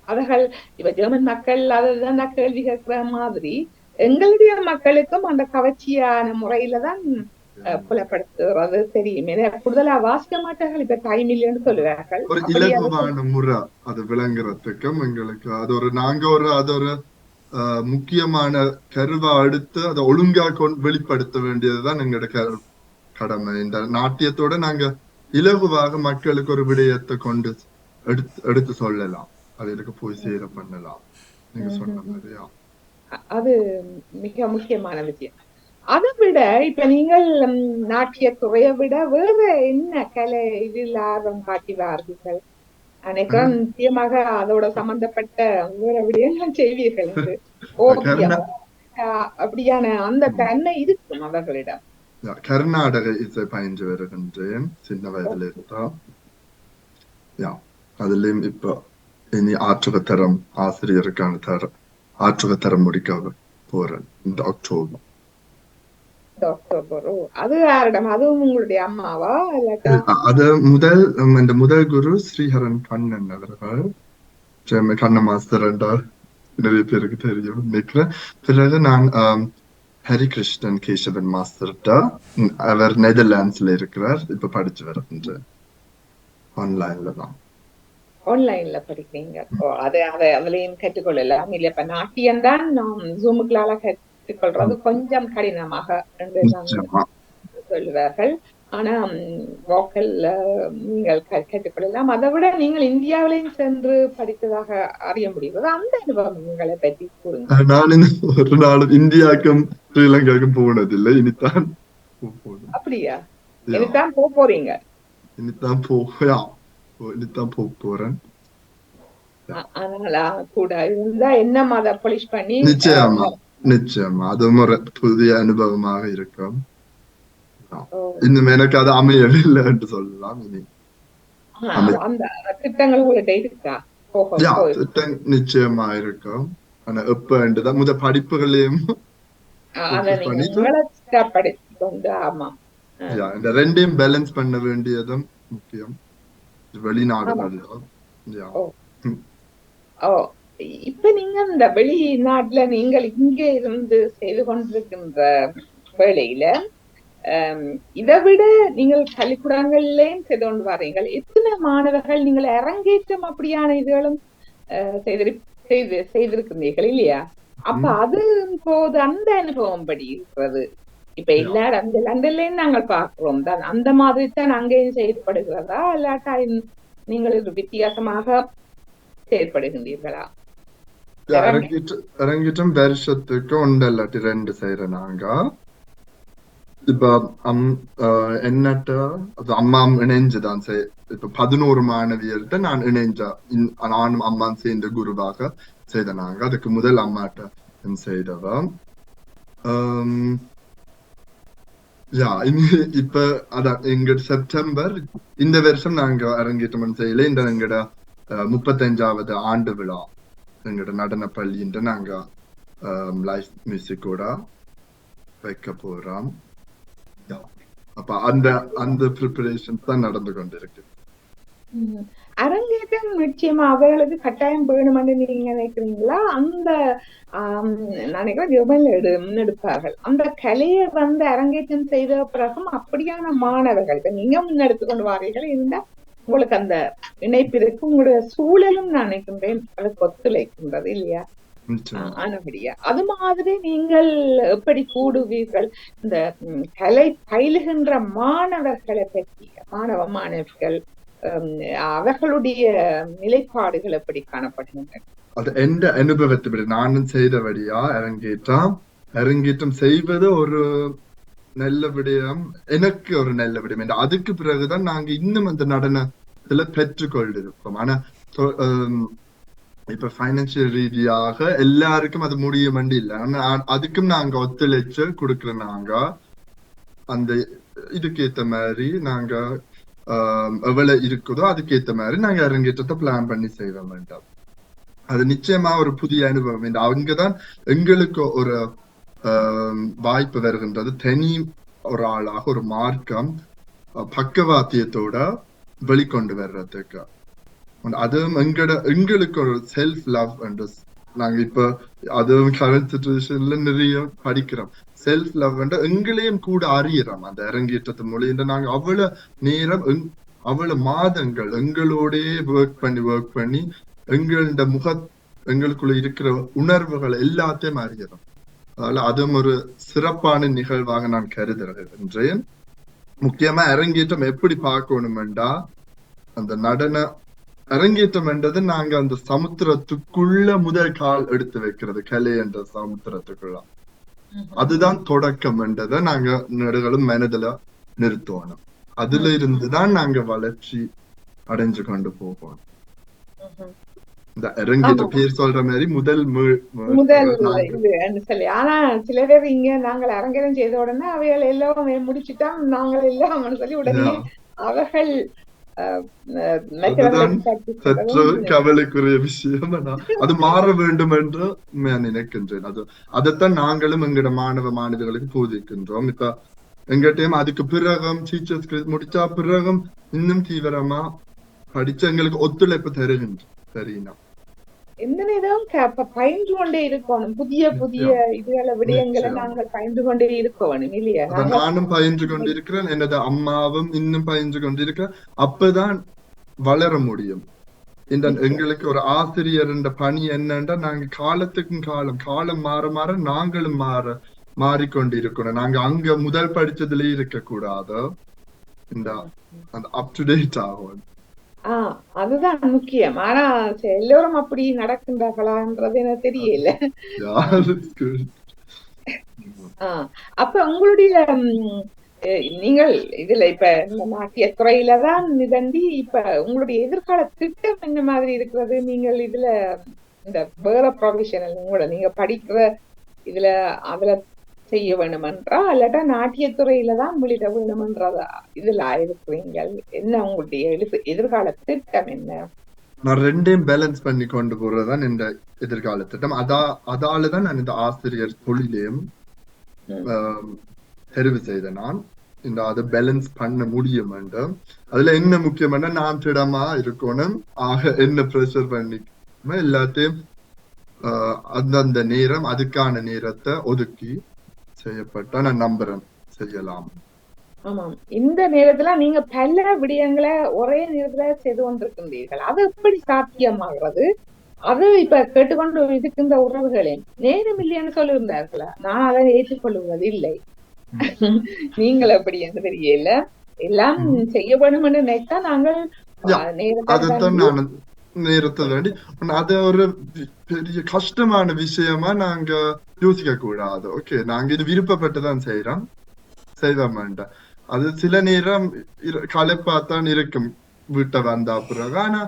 அவர்கள் இப்ப ஜெர்மன் மக்கள் அதுதான் கேள்வி கேட்கிற மாதிரி எங்களுடைய மக்களுக்கும் அந்த கவர்ச்சியான முறையில தான் புலப்படுத்துறது தெரியும். கூடுதலா வாசிக்க மாட்டார்கள், இப்ப டைம் இல்லைன்னு சொல்லுவார்கள். ஒரு இலகுவான முறை அது விளங்குறதுக்கும் எங்களுக்கு அது ஒரு அது ஒரு முக்கியமான கருவா எடுத்து அதை ஒழுங்கா வெளிப்படுத்த வேண்டியதுதான் எங்களோட கடமை. இந்த நாட்டியத்தோட நாங்க இலகுவாக மக்களுக்கு ஒரு விடயத்தை கொண்டு எடுத்து சொல்லலாம், அதுக்கு போய் சேர பண்ணலாம். நீங்க சொன்ன மாதிரியா அது மிக முக்கியமான விஷயம். அதை விட இப்ப நீங்கள் நாட்டியத்துறையை விட வேற என்ன கலை இதில் ஆர்வம் காட்டுவார்கள்? அனைக்கும் நிச்சயமாக அதோட சம்பந்தப்பட்ட வேற விடயங்கள் செய்வீர்கள் என்று அப்படியான அந்த தன்மை இருக்கும் அவர்களிடம். கர்நாடக இசை பயின்று வருகின்றேன் சின்ன வயதுல இருந்தா. அதுலயும் இப்ப இனி ஆற்றுகத்தரம் ஆசிரியருக்கான ஆற்றுகத்தரம் முடிக்க போறேன் இந்த அக்டோபர். அது யாரிடம்? அதுவும் உங்களுடைய அம்மாவா? அது முதல் குரு ஸ்ரீஹரன் கண்ணன் அவர்கள், கண்ண மாஸ்டர் என்றால் நிறைய பேருக்கு தெரியும் நினைக்கிறேன். பிறகு நான் ஹரிகிருஷ்ணன் கேசவன் மாஸ்டர்டா, அவர் நெதர்லாண்ட்ஸ்ல இருக்கிறார், இப்ப படிச்சு வருகின்றேன். ஆன்லைன்ல தான். ஆன்லைன்ல படிக்கிறீங்க? அதுலயும் கற்றுக்கொள்ளலாம் இல்ல? இப்ப நாட்டியம் தான் நாம் ஜூமுக்களால கற்றுக்கொள்றது கொஞ்சம் கடினமாக சொல்லுவார்கள். ஆனா வோக்கல்ல நீங்கள் கற்றுக்கொள்ளலாம். அதை விட நீங்கள் இந்தியாவிலையும் சென்று படித்ததாக அறிய முடிவது, அந்த அனுபவங்களை பற்றி கூறுங்க. நான் ஒரு நாளும் இந்தியாவுக்கும் ஸ்ரீலங்காவுக்கும் போனதில்லை, இனித்தான். அப்படியா? இனித்தான் போறீங்க? இனித்தான் போறேன். அதனால கூட இருந்தா என்ன அதை பாலிஷ் பண்ணி நிச்சயமா அதுவும் ஒரு புதிய அனுபவமாக இருக்கும். இன்னும் எனக்கு அது அமையவில்லை என்று சொல்லலாம். இனி அந்த திட்டங்கள் உங்கள்கிட்ட இருக்கா? திட்டம் நிச்சயமா இருக்கும். ஆனா எப்ப முத படிப்புகளையும் இந்த ரெண்டையும் பேலன்ஸ் பண்ண வேண்டியதும் முக்கியம் வெளிநாடுகள்ல. இப்ப நீங்க இந்த வெளிநாட்டுல நீங்கள் இங்க இருந்து செய்து கொண்டிருக்கின்ற வேளையில இதை விட நீங்கள் பள்ளிக்கூடங்கள்லயும் செய்து கொண்டு வரீங்கள். எத்தனை மாணவர்கள் நீங்கள் அரங்கேற்றம் அப்படியான இதுகளும் செய்திருக்கிறீர்கள் இல்லையா? அப்ப அது போது அந்த அனுபவம் படி இருக்கிறது. இப்ப எல்லா லண்டன்லயும் நாங்கள் பார்க்கிறோம் தான், அந்த மாதிரி தான் அங்கேயும் செயல்படுகிறதா இல்லாட்டா நீங்கள் வித்தியாசமாக செயல்படுகின்றீர்களா? அரங்கேற்றம் வருஷத்துக்கு ஒன்று இல்லாட்டி 2 செய்யற நாங்க. இப்ப என்னட்ட அம்மா இணைஞ்சுதான் இப்ப 11 மாணவியர்கிட்ட நான் இணைஞ்சா, நானும் அம்மாவும் சேர்ந்த குருவாக செய்த நாங்க. அதுக்கு முதல் அம்மாட்ட செய்தவ. இப்ப அதான் எங்க செப்டம்பர் இந்த வருஷம் நாங்க அரங்கேற்றம் செய்யல. இந்த எங்கட 35வது ஆண்டு விழா எங்கட நடன பள்ளின்ற நாங்க லைவ் மியூசிக்கோட வைக்க போறோம். அப்ப அந்த ப்ரிப்பரேஷன் தான் நடந்து கொண்டிருக்கு. அரங்கேற்றம் நிச்சயமா அவர்களுக்கு கட்டாயம் வேணுமென்று நீங்க நினைக்கிறீங்களா? அந்த நினைக்கிறேன் முன்னெடுப்பார்கள். அந்த கலையை அரங்கேற்றம் செய்த பிறகும் அப்படியான மாணவர்கள் இப்ப நீங்க முன்னெடுத்து கொண்டு வாரீர்கள் இருந்தா உங்களுக்கு அந்த இணைப்பு இருக்கு. உங்களுடைய சூழலும் நான் நினைக்கின்றேன் அதுக்கு ஒத்துழைக்கின்றது இல்லையா? ஆனபடியா அது மாதிரி நீங்கள் எப்படி கூடுவீர்கள்? இந்த கலை பயிலுகின்ற மாணவர்களை பற்றி, மாணவிகள் அவர்களுடைய நிலைப்பாடுகள் எப்படி காணப்படுகின்றன? அது எந்த அனுபவத்தை விட நானும் செய்தபடியா அரங்கேற்றம் செய்வது ஒரு நல்ல விடயம், எனக்கு ஒரு நல்ல விடயம். அதுக்கு பிறகுதான் நாங்க இன்னும் அந்த நடனத்துல பெற்றுக்கொண்டிருக்கோம். ஆனா இப்ப பைனான்சியல் ரீதியாக எல்லாருக்கும் அது முடியும் இல்ல. ஆனா அதுக்கும் நாங்க ஒத்துழைச்சு கொடுக்குற நாங்க அந்த இதுக்கேத்த மாதிரி நாங்க எவ்வளவு இருக்குதோ அதுக்கேத்த மாதிரி நாங்க அரங்கேற்றத்தை பிளான் பண்ணி செய்வோம் வேண்டாம். அது நிச்சயமா ஒரு புதிய அனுபவம். அங்கதான் எங்களுக்கு ஒரு வாய்ப்பு வருகின்றது. தனி ஒரு ஆளாக ஒரு மார்க்கம் பக்கவாத்தியத்தோட வெளிக்கொண்டு வர்றதுக்கு. அதுவும் எங்களுக்கு ஒரு செல்ஃப் லவ் என்று நாங்க இப்ப அதுவும் கரண்ட் சிச்சுவேஷன்ல நிறைய படிக்கிறோம். செல்ஃப் லவ் எங்களையும் கூட அறியறோம் அந்த அரங்கேற்றத்து மொழியில. நாங்க அவ்வளவு நேரம் அவ்வளவு மாதங்கள் எங்களோடய ஒர்க் பண்ணி எங்களோட எங்களுக்குள்ள இருக்கிற உணர்வுகள் எல்லாத்தையும் அறியறோம். அதனால அதுவும் ஒரு சிறப்பான நிகழ்வாக நான் கருதுகிறேன். முக்கியமா அரங்கேற்றம் எப்படி பார்க்கணும்டா, அந்த நடன அரங்கேற்றம் என்றது நாங்க அந்த சமுத்திரத்துக்குள்ள முதல் கால் எடுத்து வைக்கிறது, கலை என்ற சமுத்திரத்துக்குள்ள. அதுதான் தொடக்கம் என்றதை நாங்க நடுகளும் மனதுல நிறுத்தணும். அதுல இருந்துதான் நாங்க வளர்ச்சி அடைஞ்சு கொண்டு போவோம். இந்த அரங்கேற்ற பேர் சொல்ற மாதிரி முதல் சொல்லி. ஆனா சில பேர் இங்க நாங்கள் அரங்கேற்றம் செய்த உடனே அவைகள் எல்லாம் முடிச்சுட்டா நாங்கள் எல்லாம் சொல்லி உடனே அவர்கள் கவலைக்குரிய விஷயம். அது மாற வேண்டும் என்று நான் நினைக்கின்றேன். அதைத்தான் நாங்களும் எங்களோட மாணவ மாணவிகளுக்கு போதிக்கின்றோம். இப்ப எங்கிட்டையும் அதுக்கு பிறகும் டீச்சர்ஸ் முடிச்சா பிறகும் இன்னும் தீவிரமா படிச்சு எங்களுக்கு ஒத்துழைப்பு தருகின்றோம். சரிண்ணா, எந்த நேரம் பயின்று கொண்டே இருக்கணும். புதிய புதிய இதுகளை விடயங்களை நாங்கள் பயின்று கொண்டே இருக்கணும் இல்லையா? நானும் பயின்று கொண்டிருக்கிறேன், எனது அம்மாவும் இன்னும் பயின்று கொண்டிருக்கிறேன். அப்பதான் வளர முடியும். எங்களுக்கு ஒரு ஆசிரியர் என்ற பணி என்னன்னா, நாங்க காலத்துக்கும் காலம் மாற மாற நாங்களும் மாறிக்கொண்டிருக்கணும். நாங்க அங்க முதல் படிச்சதுல இருக்க கூடாது, இந்த அப் டு டேட் ஆகும். அதுதான் முக்கியம். ஆனா எல்லோரும் அப்படி நடக்கின்றார்களான்றது எனக்கு தெரியல. அப்ப உங்களுடைய நீங்கள் இதுல இப்ப இந்த நாட்டியத்துறையில தான் நிதண்டி இப்ப உங்களுடைய எதிர்கால திட்டம் என்ன மாதிரி இருக்கிறது? நீங்கள் இதுல இந்த வேற ப்ரொஃபஷனல் உங்களோட நீங்க படிக்கிற இதுல அதுல செய்ய வேணுமென்றா இல்லாட்டா நாட்டியத்துறையில தான் வெளியிட வேணுமென்றதா இதுல இருக்கிறீங்க? என்ன உங்களுடைய எதிர்கால திட்டம் என்ன? நான் ரெண்டையும் பேலன்ஸ் பண்ணி கொண்டு போறதுதான் இந்த எதிர்கால திட்டம். அதாலதான் நான் இந்த ஆசிரியர் தொழிலையும் தெரிவு செய்த. நான் இந்த அதை பேலன்ஸ் பண்ண முடியும். அதுல என்ன முக்கியமான நான் திடமா இருக்கணும். என்ன ப்ரெஷர் பண்ணி எல்லாத்தையும் அந்தந்த நேரம் அதுக்கான நேரத்தை ஒதுக்கி செய்யப்பட்டா நான் நம்புறேன் செய்யலாம். ஆமாம், இந்த நேரத்துல நீங்க பல விடயங்களை ஒரே நேரத்துல செய்து கொண்டிருக்கின்றீர்கள். அது எப்படி சாத்தியமாகிறது? அது இப்ப கேட்டுக்கொண்டு இருக்கின்ற உறவுகளே நேரம் இல்லைன்னு சொல்லியிருந்தார்களா? நான் அதை ஏற்றுக்கொள்வது இல்லை. நீங்கள் எப்படி என்று தெரியல. எல்லாம் செய்ய வேணும் என்று நினைத்தா நாங்கள் நேரத்தை வேண்டி அது ஒரு பெரிய கஷ்டமான விஷயமா நாங்க யோசிக்க கூடாது. ஓகே, நாங்க இது விருப்பப்பட்டுதான் செய்வோம் வேண்டாம். அது சில நேரம் களைப்பாத்தான் இருக்கும் வீட்டை வந்தா பிறகு. ஆனா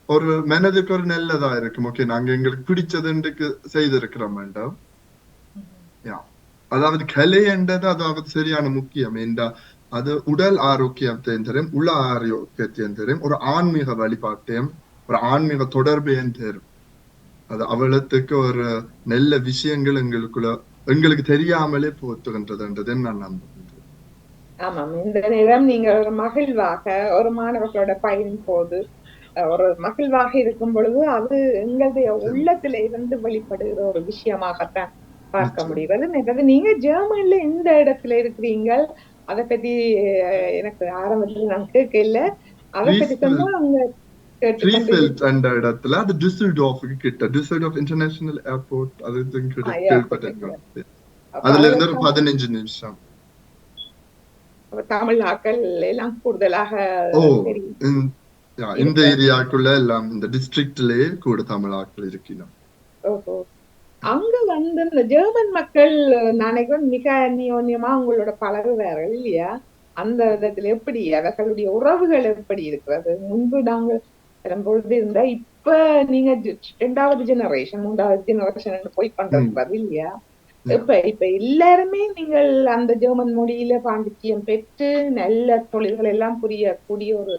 ஒரு மனதுக்கு ஒரு நல்லதா இருக்கும். ஓகே, நாங்க எங்களுக்கு பிடிச்சதுக்கு செய்திருக்கிறோம் வேண்டாம். அதாவது கலை என்றது அதாவது சரியான முக்கியம் என்றா அது உடல் ஆரோக்கியத்தையும் தெரியும், உள்ள ஆரோக்கியத்தையும் தெரியும், ஒரு ஆன்மீக வழிபாட்டையும் ஒரு ஆன்மீக தொடர்பையும் தெரியும். அது அவ்வளவுக்கு ஒரு நல்ல விஷயங்கள் எங்களுக்கு தெரியாமலே போத்துகின்றதுன்றதை நான் நம்புகின்றேன். ஆமாம், இந்த நேரம் நீங்க ஒரு மகிழ்வாக ஒரு மாணவர்களோட பயணின் போது ஒரு மகிழ்வாக இருக்கும் பொழுது அது எங்களுடைய உள்ளத்துல இருந்து வெளிப்படுகிற ஒரு விஷயமாகத்தான் பார்க்க முடிகிறது. நீங்க ஜெர்மன்ல எந்த இடத்துல இருக்கிறீங்க? அதை பத்தி எனக்கு ஆரம்பத்துல நான் கேட்கல. அதை பத்தி சொன்னா அவங்க அந்த இடத்துல அது டியூசல்டார்ஃப்க்கு கிட்ட டியூசல்டார்ஃப் இன்டர்நேஷனல் ஏர்போர்ட் அது கேள்விப்பட்டிருக்கேன். அதுல இருந்து ஒரு 15 நிமிஷம். தமிழ் ஆக்கள் எல்லாம் கூடுதலாக இந்த ஏரியாக்குள்ள எல்லாம் இந்த டிஸ்ட்ரிக்ட்லயே கூட தமிழ் ஆக்கள் இருக்கணும். ஓஹோ, அங்க வந்து இந்த ஜெர்மன் மக்கள் நினைக்கிறேன் மிக அந்யோன்யமா உங்களோட பழகுவார்கள் இல்லையா? அந்த விதத்துல எப்படி அவர்களுடைய உறவுகள் எப்படி இருக்கிறது? முன்பு நாங்கள் வரும்பொழுது இருந்தா இப்ப நீங்க 2வது ஜெனரேஷன் 3வது ஜெனரேஷன் போய் கொண்டிருக்கிறது இல்லையா? இப்ப எல்லாருமே நீங்கள் அந்த ஜெர்மன் மொழியில பாண்டித்யம் பெற்று நல்ல தொழில்கள் எல்லாம் புரியக்கூடிய ஒரு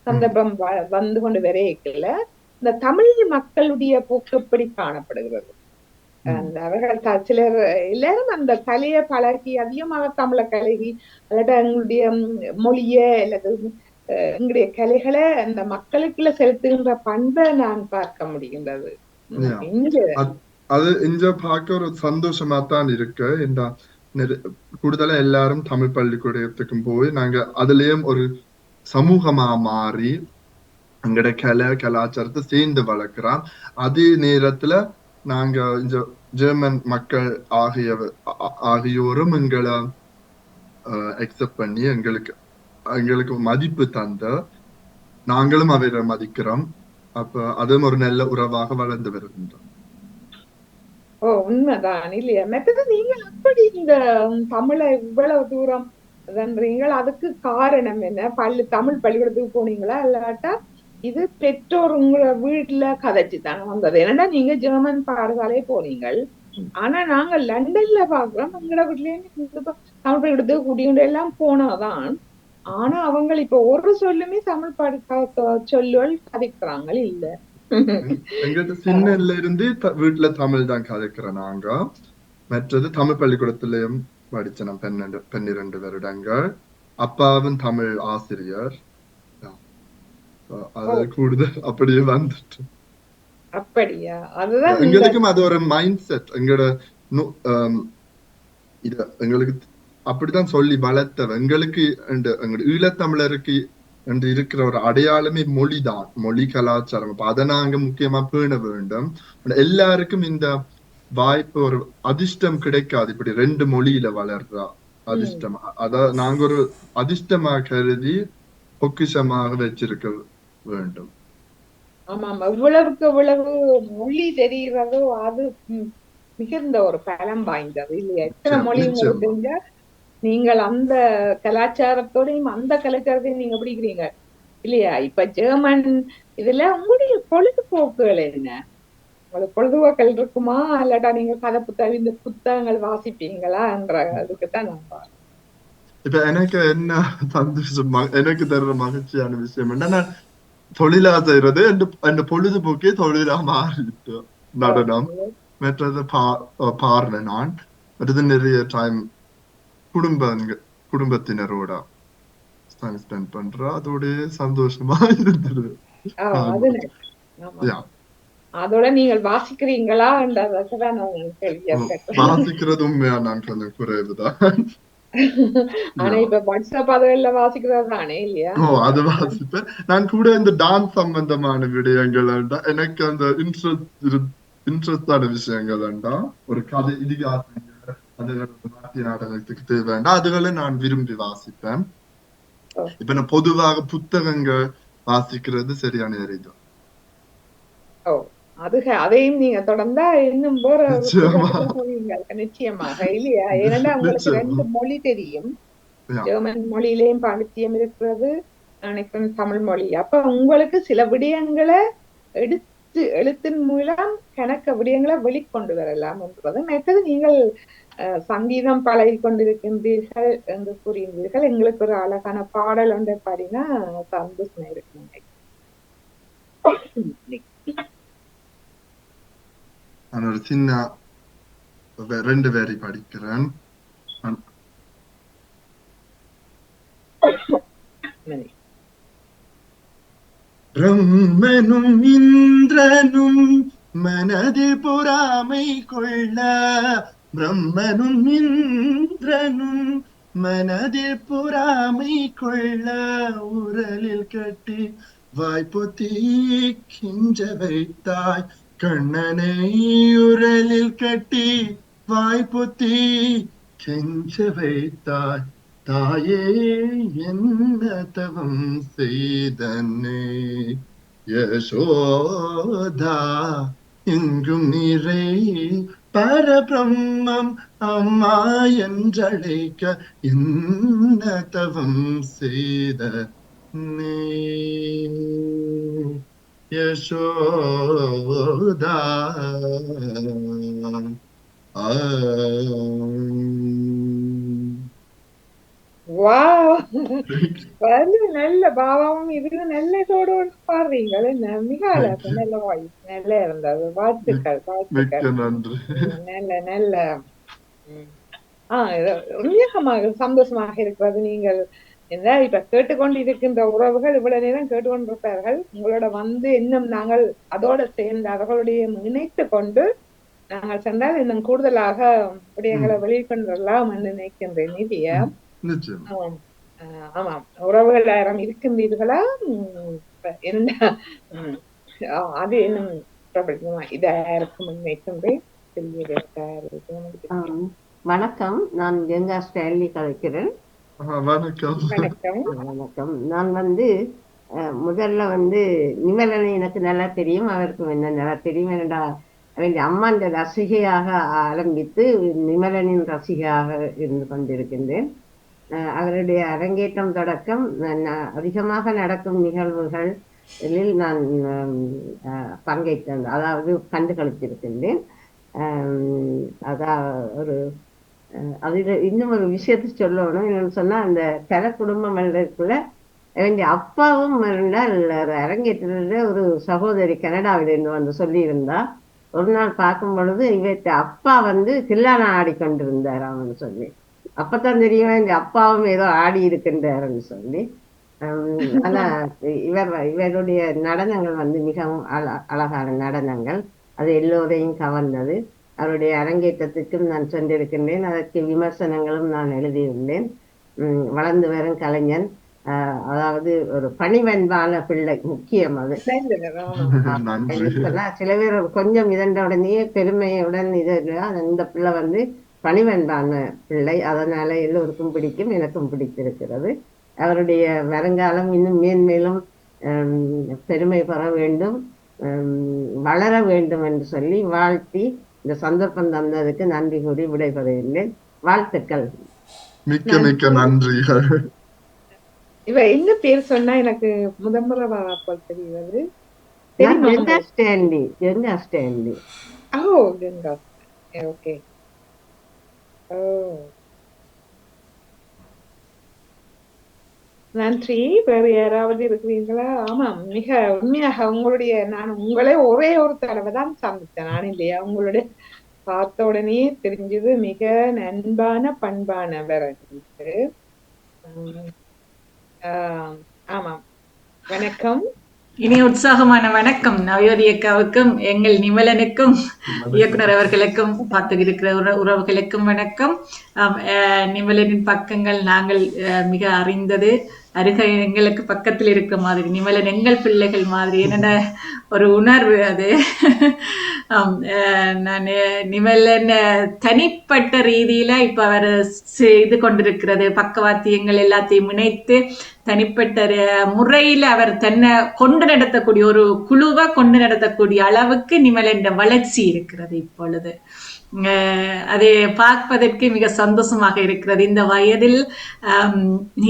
சந்தர்ப்பம் வந்து கொண்டு வரையில இந்த தமிழ் மக்களுடைய போக்கு எப்படி காணப்படுகிறது? அந்த அவர்கள் சிலர் எல்லாரும் அந்த கலையை பழகி அதிகமாக தமிழை கலகி அல்லாட்ட எங்களுடைய மொழிய அல்லது எங்களுடைய கலைகளை அந்த மக்களுக்குள்ள செலுத்துகின்ற பண்பை நான் பார்க்க முடிகின்றது. அது இங்க பார்க்க ஒரு சந்தோஷமா தான் இருக்கு. கூடுதலா எல்லாரும் தமிழ் பள்ளிக்கூடத்துக்கும் போய் நாங்க அதுலயும் ஒரு சமூகமா மாறி எங்கட கலாச்சாரத்தை சேர்ந்து வளர்க்கிறோம். அதே நேரத்துல நாங்க இந்த ஜெர்மன் மக்கள் ஆகியோரும் எங்களை அக்செப்ட் பண்ணி எங்களுக்கு மதிப்பு தந்த நாங்களும் அவரை மதிக்கிறோம். அப்ப அதுவும் ஒரு நல்ல உறவாக வளர்ந்து வருகின்றோம். உண்மைதான் இல்லையா? மற்றது நீங்கள் எப்படி இந்த தமிழை இவ்வளவு தூரம் இதன்றீங்கள்? அதுக்கு காரணம் என்ன? தமிழ் பள்ளிக்கூடத்துக்கு போனீங்களா இல்லாட்டா இது பெற்றோர் உங்களை வீட்டுல கதைச்சு தானே வந்தது? என்னன்னா நீங்க ஜெர்மன் பாடசாலையே போனீங்கள், ஆனா நாங்க லண்டன்ல பாக்குறோம் எங்களோட வீட்லயே தமிழ் பள்ளிக்கூடத்துக்கு குடியுண்டு எல்லாம் போனாதான். ஆனா அவங்க இப்ப ஒரு சொல்லுமே தமிழ் சொல்லுவல் கதைக்கிறாங்க இல்ல. எங்கிட்ட சின்னல இருந்து வீட்டுல தமிழ் தான் கதைக்கிறோம் நாங்க. மற்றது தமிழ் பள்ளிக்கூடத்திலயும் படிச்ச நான் 12 வருடங்கள். அப்பாவும் தமிழ் ஆசிரியர். அது கூடுதல் அப்படியே வந்துட்டு. அப்படியா? அதுதான் எங்களுக்கும் அது ஒரு மைண்ட் செட். எங்களுக்கு அப்படித்தான் சொல்லி வளர்த்தவ. எங்களுக்கு ஈழத்தமிழருக்கு என்று இருக்கிற ஒரு அடையாளமே மொழிதான், மொழி கலாச்சாரம். அப்ப அதை நாங்க முக்கியமா பேண வேண்டும். எல்லாருக்கும் இந்த வாய்ப்பு ஒரு அதிர்ஷ்டம் கிடைக்காது. இப்படி 2 மொழியில வளர்றா அதிர்ஷ்டம். அதான் நாங்க ஒரு அதிர்ஷ்டமா கருதி பொக்கிஷமாக வச்சிருக்க வேண்டும். ஆமா, எவ்வளவுக்கு எவ்வளவு மொழி தெரிகிறதோ அது மிகுந்த ஒரு பலம் வாய்ந்தது இல்லையா? எத்தனை மொழி உங்களுக்கு தெரிஞ்சா நீங்கள் அந்த கலாச்சாரத்தோடையும் அந்த கலாச்சாரத்தையும் நீங்க பிடிக்கிறீங்க இல்லையா? இப்ப ஜெர்மன் இதுல உங்களுடைய பொழுதுபோக்குகள் என்ன? உங்களுக்கு பொழுதுபோக்கள் இருக்குமா இல்லாட்டா நீங்க கதை இந்த புத்தகங்கள் வாசிப்பீங்களா என்ற அதுக்குத்தான் நான் பாருங்க. இப்ப எனக்கு என்ன சந்தோஷம், எனக்கு தர்ற மகிழ்ச்சியான விஷயம் என்ன, தொழிலா செய்யறது அந்த பொழுதுபோக்கே தொழிலா மாறிட்டு. நடனம், மற்றது பாடுற நான், மற்றது நிறைய டைம் குடும்பத்தினரோட டைம் ஸ்பெண்ட் பண்ற, அதோட சந்தோஷமா இருந்தது. அதோட நீங்கள் வாசிக்கிறீங்களா? வாசிக்கிறது உண்மையா நான் கொஞ்சம் குறைவுதான். ஆனா இப்ப வாட்ஸ்அப் அதெல்ல வாசிக்கிறது தானே இல்லையா? அது வாசிப்பேன். நான் கூட இந்த டான்ஸ் சம்பந்தமான விடயங்கள் எனக்கு அந்த இன்ட்ரெஸ்டான விஷயங்கள் ஒரு கதை இதிகாசங்கள் நாட்டிய நாடகத்துக்கு தேவைண்டா அதுகளை நான் விரும்பி வாசிப்பேன். இப்ப நான் பொதுவாக புத்தகங்கள் வாசிக்கிறது சரியான எரிதான். அதையும் நீங்க தொடர்ந்தா இன்னும் நிச்சயமாக இல்லையா? ஏன்னா உங்களுக்கு 2 மொழி தெரியும். ஜெர்மன் மொழியிலேயும் பாண்டித்யம் இருக்கிறது, நினைக்கிறேன் தமிழ் மொழி. அப்ப உங்களுக்கு சில விடயங்களை எழுத்தின் மூலம் கணக்க விடயங்களை வெளிக்கொண்டு வரலாம் என்பது. மற்றது நீங்கள் சங்கீதம் பழகி கொண்டிருக்கின்றீர்கள் என்று கூறுகின்றீர்கள். எங்களுக்கு ஒரு அழகான பாடல் ஒன்றை பாடினா சந்தோஷமா இருக்கு. நான் ஒரு சின்ன 2 வரி படிக்கிறேன். பிரம்மனும் இந்திரனும் மனதில் பொறாமை கொள்ள, பிரம்மனும் இந்திரனும் மனதில் பொறாமை கொள்ள, உரலில் கட்டி வாய்ப்புத்தி கிஞ்ச வைத்தாய், கண்ணனை உரலில் கட்டி வாய்ப்புத்தி கெஞ்ச வைத்தாய், தாயே என்ன தவம் செய்தனே, யசோதா எங்கும் நிறை பரபிரம்மம் அம்மா என்றழைக்க, என்ன தவம் செய்த யசோதா வாவ், நல்ல பாவமும் இது நல்ல இதோட பாடுறீங்க. மிக அழகு, நல்ல வாய்ஸ், நல்லா இருந்தது. வாழ்த்துக்கள், வாழ்த்துக்கள். மிக்க நன்றி. நல்ல நல்ல ம். இது உண்மையாக சந்தோஷமாக இருக்கிறது. நீங்கள் என்ன இப்ப கேட்டுக்கொண்டு இருக்கின்ற உறவுகள் இவ்வளவு நேரம் கேட்டுக்கொண்டிருப்பார்கள். உங்களோட வந்து இன்னும் நாங்கள் அதோட சேர்ந்து அவர்களுடைய இணைத்து கொண்டு நாங்கள் சென்றால் இன்னும் கூடுதலாக விடயங்களை வெளிக்கொண்டரலாம் என்று நினைக்கின்றேன். நிதியா, நிச்சயம். ஆமாம். ஆமாம், உறவுகள் யாரும் இருக்கின்றீர்களா? என்ன அது இன்னும் பிரபலமா இதா இருக்கும் நினைக்கின்றேன். வணக்கம், நான் கங்கா ஸ்டான்லி கலைக்கிறேன். வணக்கம். வணக்கம். வணக்கம். நான் வந்து முதல்ல வந்து நிமலனை எனக்கு நல்லா தெரியும், அவருக்கும் என்ன நல்லா தெரியும். என்னடா அவன் அம்மாண்ட ரசிகையாக ஆரம்பித்து நிமலனின் ரசிகையாக இருந்து கொண்டிருக்கின்றேன். அவருடைய அரங்கேற்றம் தொடக்கம் அதிகமாக நடக்கும் நிகழ்வுகளில் நான் பங்கேற்றேன், அதாவது கண்டு கழித்திருக்கின்றேன். அதாவது அதில் இன்னும் ஒரு விஷயத்தை சொல்லணும். என்னன்னு சொன்னா, அந்த கல குடும்பம் இருக்குள்ள வேண்டிய அப்பாவும் இருந்தால் அரங்கேற்ற ஒரு சகோதரி கனடாவிலிருந்து வந்து சொல்லியிருந்தா, ஒரு நாள் பார்க்கும் பொழுது இவற்ற அப்பா வந்து தில்லானா ஆடிக்கொண்டிருந்தார் அவன்னு சொல்லி. அப்பத்தான் தெரியும் இந்த அப்பாவும் ஏதோ ஆடி இருக்கின்றாருன்னு சொல்லி. ஆனா இவருடைய நடனங்கள் வந்து மிகவும் அழகான நடனங்கள், அது எல்லோரையும் கவர்ந்தது. அவருடைய அரங்கேற்றத்துக்கும் நான் சென்றிருக்கின்றேன், அதற்கு விமர்சனங்களும் நான் எழுதியுள்ளேன். வளர்ந்து வரும் கலைஞன், அதாவது ஒரு பணிவன்பான பிள்ளை முக்கியம். அது சில பேர் கொஞ்சம் இதண்ட உடனே பெருமையுடன் இது இந்த பிள்ளை வந்து பணிவன்பான பிள்ளை, அதனால எல்லோருக்கும் பிடிக்கும், எனக்கும் பிடித்திருக்கிறது. அவருடைய வருங்காலம் இன்னும் மேன்மேலும் பெருமை பெற வேண்டும், வளர வேண்டும் என்று சொல்லி வாழ்த்தி இந்த சந்தர்ப்பம் தந்ததுக்கு நன்றி கூறி விடைபெறுகின்றேன். வாழ்த்துக்கள். மிக்க மிக்க நன்றிகள். இவ என்ன பேர் சொன்னா எனக்கு முதன்முறை போல் தெரிகிறது. கங்கா ஸ்டான்லி. கங்கா ஸ்டான்லி. ஓ, கங்கா. ஓகே. ஓ, நன்றி. வேறு யாராவது இருக்கிறீங்களா? ஆமாம், மிக உண்மையாக உங்களுடைய நான் உங்களே ஒரே ஒரு தடவை தான் சந்தித்தேன் நான், இல்லையா? உங்களுடைய பார்த்த உடனே தெரிஞ்சது மிக நண்பான பண்பானவர். ஆமாம், வணக்கம். இனி உற்சாகமான வணக்கம் நவயோதி அக்காவுக்கும் எங்கள் நிமலனுக்கும் இயக்குனர் அவர்களுக்கும் பார்த்து இருக்கிற உறவுகளுக்கும் வணக்கம். நிமலனின் பக்கங்கள் நாங்கள் மிக அறிந்தது, அருகே எங்களுக்கு பக்கத்தில் இருக்கிற மாதிரி, நிமலன் எங்கள் பிள்ளைகள் மாதிரி, என்னென்ன ஒரு உணர்வு அது. நான் நிமலன் தனிப்பட்ட ரீதியில இப்ப அவர் செய்து கொண்டிருக்கிறது பக்கவாத்தியங்கள் எல்லாத்தையும் இணைத்து தனிப்பட்ட முறையில அவர் தன்னை கொண்டு நடத்தக்கூடிய ஒரு குழுவா கொண்டு நடத்தக்கூடிய அளவுக்கு நிமலன் வளர்ச்சி இருக்கிறது இப்பொழுது. அதை பார்ப்பதற்கு மிக சந்தோஷமாக இருக்கிறது. இந்த வயதில்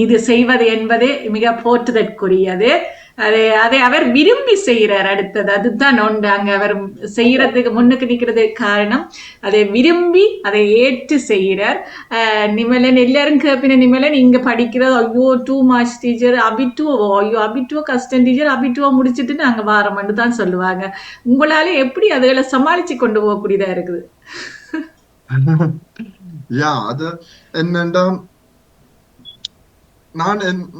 இது செய்வது என்பது மிக போற்றுதற்குரியது. அதை அவர் விரும்பி செய்கிறார். அடுத்தது அதுதான் ஒன்று, அங்க அவர் செய்யறதுக்கு முன்னுக்கு நிற்கிறதுக்கு காரணம் அதை விரும்பி அதை ஏற்று செய்கிறார். நிமலன் எல்லாரும் கேப்பின நிமலன் இங்க படிக்கிறது ஐயோ டூ மார்ச் டீச்சர், அபிட்டுவோ ஐயோ அபிட்டுவோ கஷ்டம் டீச்சர், அபிட்டுவோ முடிச்சுட்டு நாங்க வாரம்னு தான் சொல்லுவாங்க. உங்களால எப்படி அதுகளை சமாளிச்சு கொண்டு போகக்கூடியதா இருக்குது? அது என்னண்டா,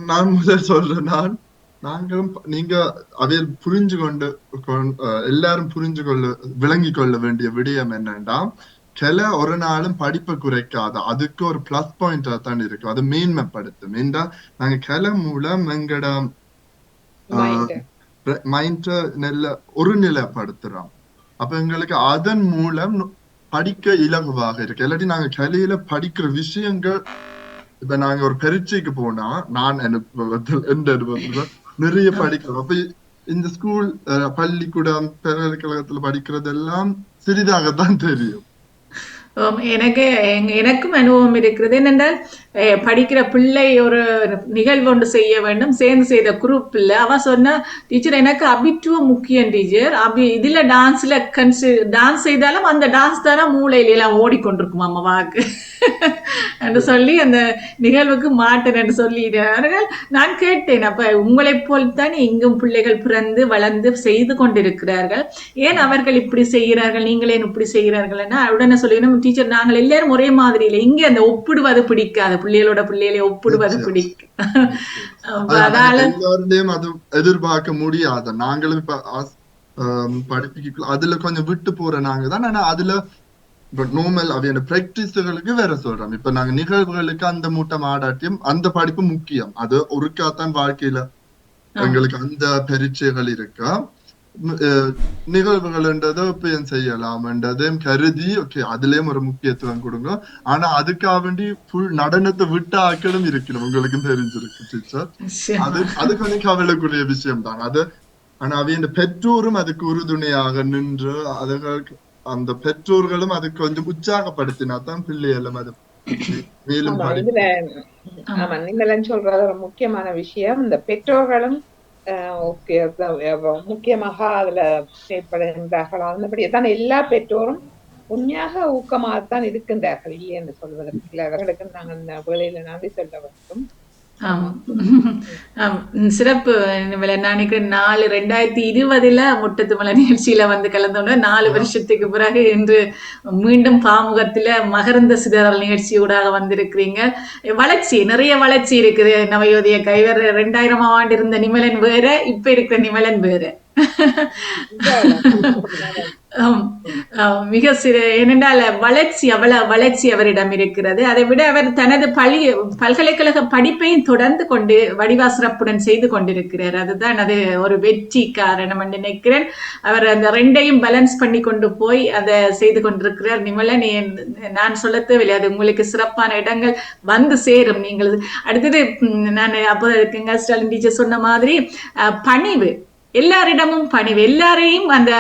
நான் முதல் சொல்றேன், நாங்களும் நீங்க அதை புரிஞ்சு கொண்டு எல்லாரும் புரிஞ்சு கொள்ள விளங்கி கொள்ள வேண்டிய விடயம் என்னன்னா, கிளை ஒரு நாளும் படிப்பை குறைக்காது, அதுக்கு ஒரு பிளஸ் பாயிண்டா தான் இருக்கு, அது மேன்மைப்படுத்தும். ஏண்டா நாங்க கிளை மூலம் எங்கட மைண்ட நல்ல ஒரு நிலைப்படுத்துறோம். அப்ப எங்களுக்கு அதன் மூலம் படிக்க இலகுவாக இருக்கு. இல்லாட்டி நாங்க கிளையில படிக்கிற விஷயங்கள், இப்ப நாங்க ஒரு பரீட்சைக்கு போனா நான் நிறைய படிக்கிறோம். அப்ப இந்த ஸ்கூல் பள்ளிக்கூடம் பல்கலைக்கழகத்துல படிக்கிறதெல்லாம் சிறிதாகத்தான் தெரியும். எனக்கும் அனுபவம் இருக்கிறது. என்னென்றால் படிக்கிற பிள்ளை ஒரு நிகழ்வு ஒன்று செய்ய வேண்டும், சேர்ந்து செய்த குரூப் இல்லை. அவ சொன்ன, டீச்சர் எனக்கு அபிட்டுவம் முக்கியம் டீச்சர், இதுல டான்ஸ்ல டான்ஸ் செய்தாலும் அந்த டான்ஸ் தானே மூளையில எல்லாம் ஓடிக்கொண்டிருக்கும் அம்மாவாக்கு என்று சொல்லி அந்த நிகழ்வுக்கு மாட்டேன் என்று சொல்லிடுறார்கள். நான் கேட்டேன், அப்ப உங்களைப் போல் தான் இங்கும் பிள்ளைகள் பிறந்து வளர்ந்து செய்து கொண்டிருக்கிறார்கள், ஏன் அவர்கள் இப்படி செய்கிறார்கள், நீங்களே இப்படி செய்கிறார்கள்? உடனே சொல்லிடணும், டீச்சர் நாங்கள் எல்லாரும் ஒரே மாதிரி இல்லை, இங்கே அந்த ஒப்பிடுவது பிடிக்காது, பிள்ளைகளோட பிள்ளைகளை ஒப்பிடுவது பிடிக்கும். எல்லாருடையும் அது எதிர்பார்க்க முடியாது. நாங்களும் இப்ப படிப்புக்கு அதுல கொஞ்சம் விட்டு போற நாங்க தான். ஆனா அதுல நோமல் அவையான பிராக்டிஸ்களுக்கு வேற சொல்றோம். இப்ப நாங்க நிகழ்வுகளுக்கு அந்த மூட்டம் ஆடாட்டியும் அந்த படிப்பு முக்கியம், அது ஒருக்காத்தான் வாழ்க்கையில எங்களுக்கு அந்த பரீட்சைகள் இருக்கா. நிகழ்வுகள்ன்றதை இப்பயும் செய்யலாம்ன்றதையும் கருதி ஓகே அதுலயும் ஒரு முக்கியத்துவம் கொடுங்க. ஆனா அதுக்காக வேண்டி ஃபுல் நடனத்தை விட்ட ஆக்களும் இருக்கணும், உங்களுக்கும் தெரிஞ்சிருக்கு டீச்சர். அது கொஞ்சம் கவலைக்குரிய விஷயம் தான் அது. ஆனா அவைய பெற்றோரும் அதுக்கு உறுதுணையாக நின்று அதுகளுக்கு அந்த பெற்றோர்களும் அது கொஞ்சம் உற்சாகப்படுத்தினா தான் பிள்ளைகளும் அது மேலும் நீங்களும் சொல்றது ஒரு முக்கியமான விஷயம். இந்த பெற்றோர்களும் முக்கியமாக அதுல செயற்படுகின்றார்கள். அதன்படிதான் எல்லா பெற்றோரும் உண்மையாக ஊக்கமாகத்தான் இருக்கின்றார்கள், இல்லை என்று சொல்வதற்கு இல்லை. அவர்களுக்கு நாங்கள் இந்த வேளையில நன்றி சொல்ல வேண்டும். சிறப்பு. நான் நினைக்கிறேன் 2020 முட்டத்து மலர் நிகழ்ச்சியில வந்து கலந்தோட 4 வருஷத்துக்கு பிறகு இன்று மீண்டும் பாமுகத்துல மகரந்த சிதறல் நிகழ்ச்சியூடாக வந்திருக்கிறீங்க. வளர்ச்சி, நிறைய வளர்ச்சி இருக்குது நவயோதிய கைவர். 2000ஆம் ஆண்டு இருந்த நிமலன் வேற, இப்ப இருக்கிற நிமலன் வேற. மிக ஏனென்றால் வளர்ச்சி அவரிடம் இருக்கிறது. அதை விட அவர் தனது பல்கலைக்கழக படிப்பையும் தொடர்ந்து கொண்டு வடிவா சிறப்புடன் செய்து கொண்டிருக்கிறார். அதுதான் அது ஒரு வெற்றி காரணம் என்று நினைக்கிறேன். அவர் அந்த 2ஐயும் பேலன்ஸ் பண்ணி கொண்டு போய் அதை செய்து கொண்டிருக்கிறார். நிமலன், நான் சொல்ல தேவையில்லை, அது உங்களுக்கு சிறப்பான இடங்கள் வந்து சேரும். நீங்கள் அடுத்தது நான் அப்போ ஸ்டாலின் டீச்சர் சொன்ன மாதிரி பணிவு, எல்லாரிடமும் பணிவு, எல்லாரையும் அந்த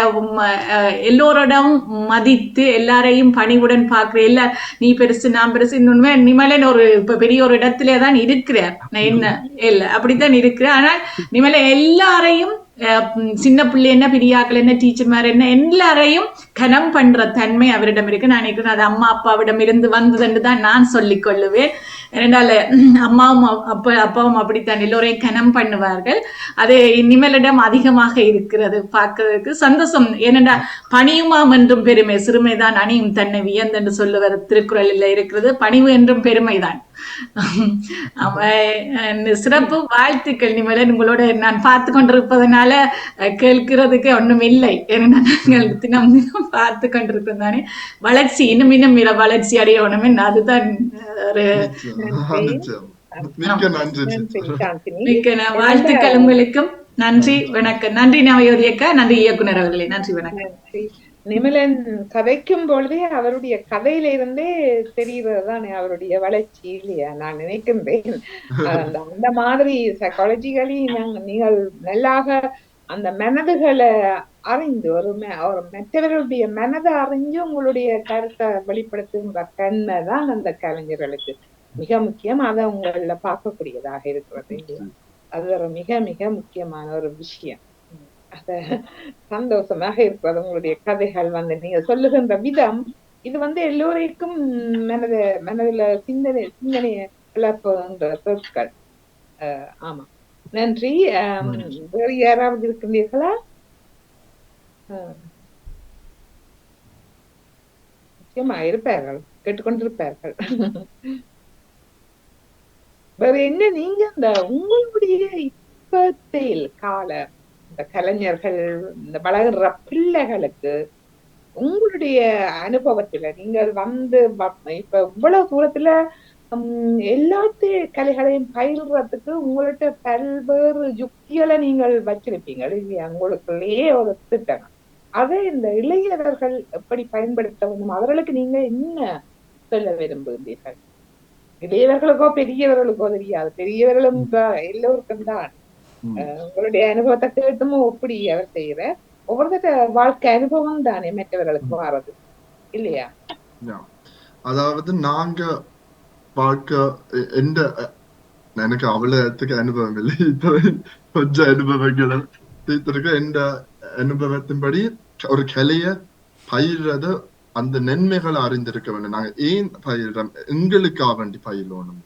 எல்லோரிடமும் மதித்து எல்லாரையும் பணிவுடன் பார்க்கிற, நீ பெருசு நான் பெருசு. இன்னொன்னு நிமலன் ஒரு இப்ப பெரிய ஒரு இடத்துல தான் இருக்கிறார், நான் என்ன இல்லை அப்படித்தான் இருக்கிறேன். ஆனால் நிமலன் எல்லாரையும் சின்ன பிள்ளை என்ன, பெரியாக்கள் என்ன, டீச்சர்மார் என்ன, எல்லாரையும் கனம் பண்ற தன்மை அவரிடம் இருக்கு. நான் நினைக்கிறேன் அது அம்மா அப்பாவிடம் இருந்து வந்ததுன்னு தான் நான் சொல்லிக் கொள்ளுவேன். ஏனென்றால் அம்மாவும் அப்பாவும் அப்படித்தான் எல்லோரையும் கனம் பண்ணுவார்கள். அது நிமலிடம் அதிகமாக இருக்கிறது. பார்க்கறதுக்கு சந்தோஷம். ஏனென்றால் பணியுமாம் என்றும் பெருமை, சிறுமைதான் அணியும் தன்னை வியந்தென்று சொல்லுவது திருக்குறளில் இருக்கிறது. பணிவு என்றும் பெருமைதான். சிறப்பு, வாழ்த்துக்கள் நிமலன். உங்களோட நான் பார்த்து கொண்டிருப்பதனால கேட்கிறதுக்கு ஒண்ணும் இல்லை, ஏன்னா நாங்கள் தினம் தினம் பார்த்து கொண்டிருக்கோம் தானே. வளர்ச்சி இன்னும் வளர்ச்சி அடையணும், அதுதான் ஒரு மிக்க வாழ்த்துக்கள் உங்களுக்கும். நன்றி, வணக்கம். நன்றி நவயோதியக்கா, நன்றி இயக்குனர் அவர்களே, நன்றி, வணக்கம். நிமலன் கதைக்கும் பொழுதே அவருடைய கதையில இருந்தே தெரிகிறதுதான் அவருடைய வளர்ச்சி, இல்லையா? நான் நினைக்கின்றேன் அந்த மாதிரி சைக்காலஜிக்கலி நீங்கள் நல்லாக அந்த மனதுகளை அறிந்து ஒரு மற்றவர்களுடைய மனதை அறிஞ்சு உங்களுடைய கருத்தை வெளிப்படுத்துகின்ற தன்மை தான் அந்த கலைஞர்களுக்கு மிக முக்கியம். அதை உங்கள பார்க்கக்கூடியதாக இருக்கிறது, இல்லையா? அது ஒரு மிக மிக முக்கியமான ஒரு விஷயம். அத சந்தோஷமாக இருக்கிறது. உங்களுடைய கதைகள் வந்து நீங்க சொல்லுகின்ற விதம், இது வந்து எல்லோருக்கும் மனதுல சிந்தனையை கிளப்புகின்ற சொற்கள். ஆமா, நன்றி. வேறு யாராவது இருக்கின்றீர்களா? நிச்சயமா இருப்பார்கள், கேட்டுக்கொண்டிருப்பார்கள். வேற என்ன, நீங்க அந்த உங்களுடைய இப்பத்தில் கால இந்த கலைஞர்கள், இந்த வளர்கிற பிள்ளைகளுக்கு உங்களுடைய அனுபவத்துல நீங்கள் வந்து இப்ப இவ்வளவு தூரத்துல எல்லாத்து கலைகளையும் பயில்றதுக்கு உங்கள்ட்ட பல்வேறு யுக்திகளை நீங்கள் வச்சிருப்பீங்க, இல்லையா? உங்களுக்குள்ளேயே ஒரு திட்டம். அதை இந்த இளைஞர்கள் எப்படி பயன்படுத்த வேண்டும், அவர்களுக்கு நீங்க என்ன சொல்ல விரும்புகிறீர்கள்? இளையவர்களுக்கோ பெரியவர்களுக்கோ தெரியாது, பெரியவர்களும் எல்லோருக்கும் தான். உங்களுடைய அனுபவத்தை கேட்டுமோ எப்படி அவர் செய்யற ஒவ்வொருத்த வாழ்க்கை அனுபவம் தானே மற்றவர்களுக்கு மாறது, இல்லையா? அதாவது நாங்க வாழ்க்கை எந்த எனக்கு அவ்வளவுக்கு அனுபவம் இல்லை. இப்ப கொஞ்சம் அனுபவங்களை தீர்த்திருக்க. எந்த அனுபவத்தின்படி ஒரு கலைய பயிர்றத அந்த நன்மைகளை அறிந்திருக்க வேண்டும். நாங்க ஏன் பயிர்றோம், எங்களுக்காக வேண்டி பயிலணும்.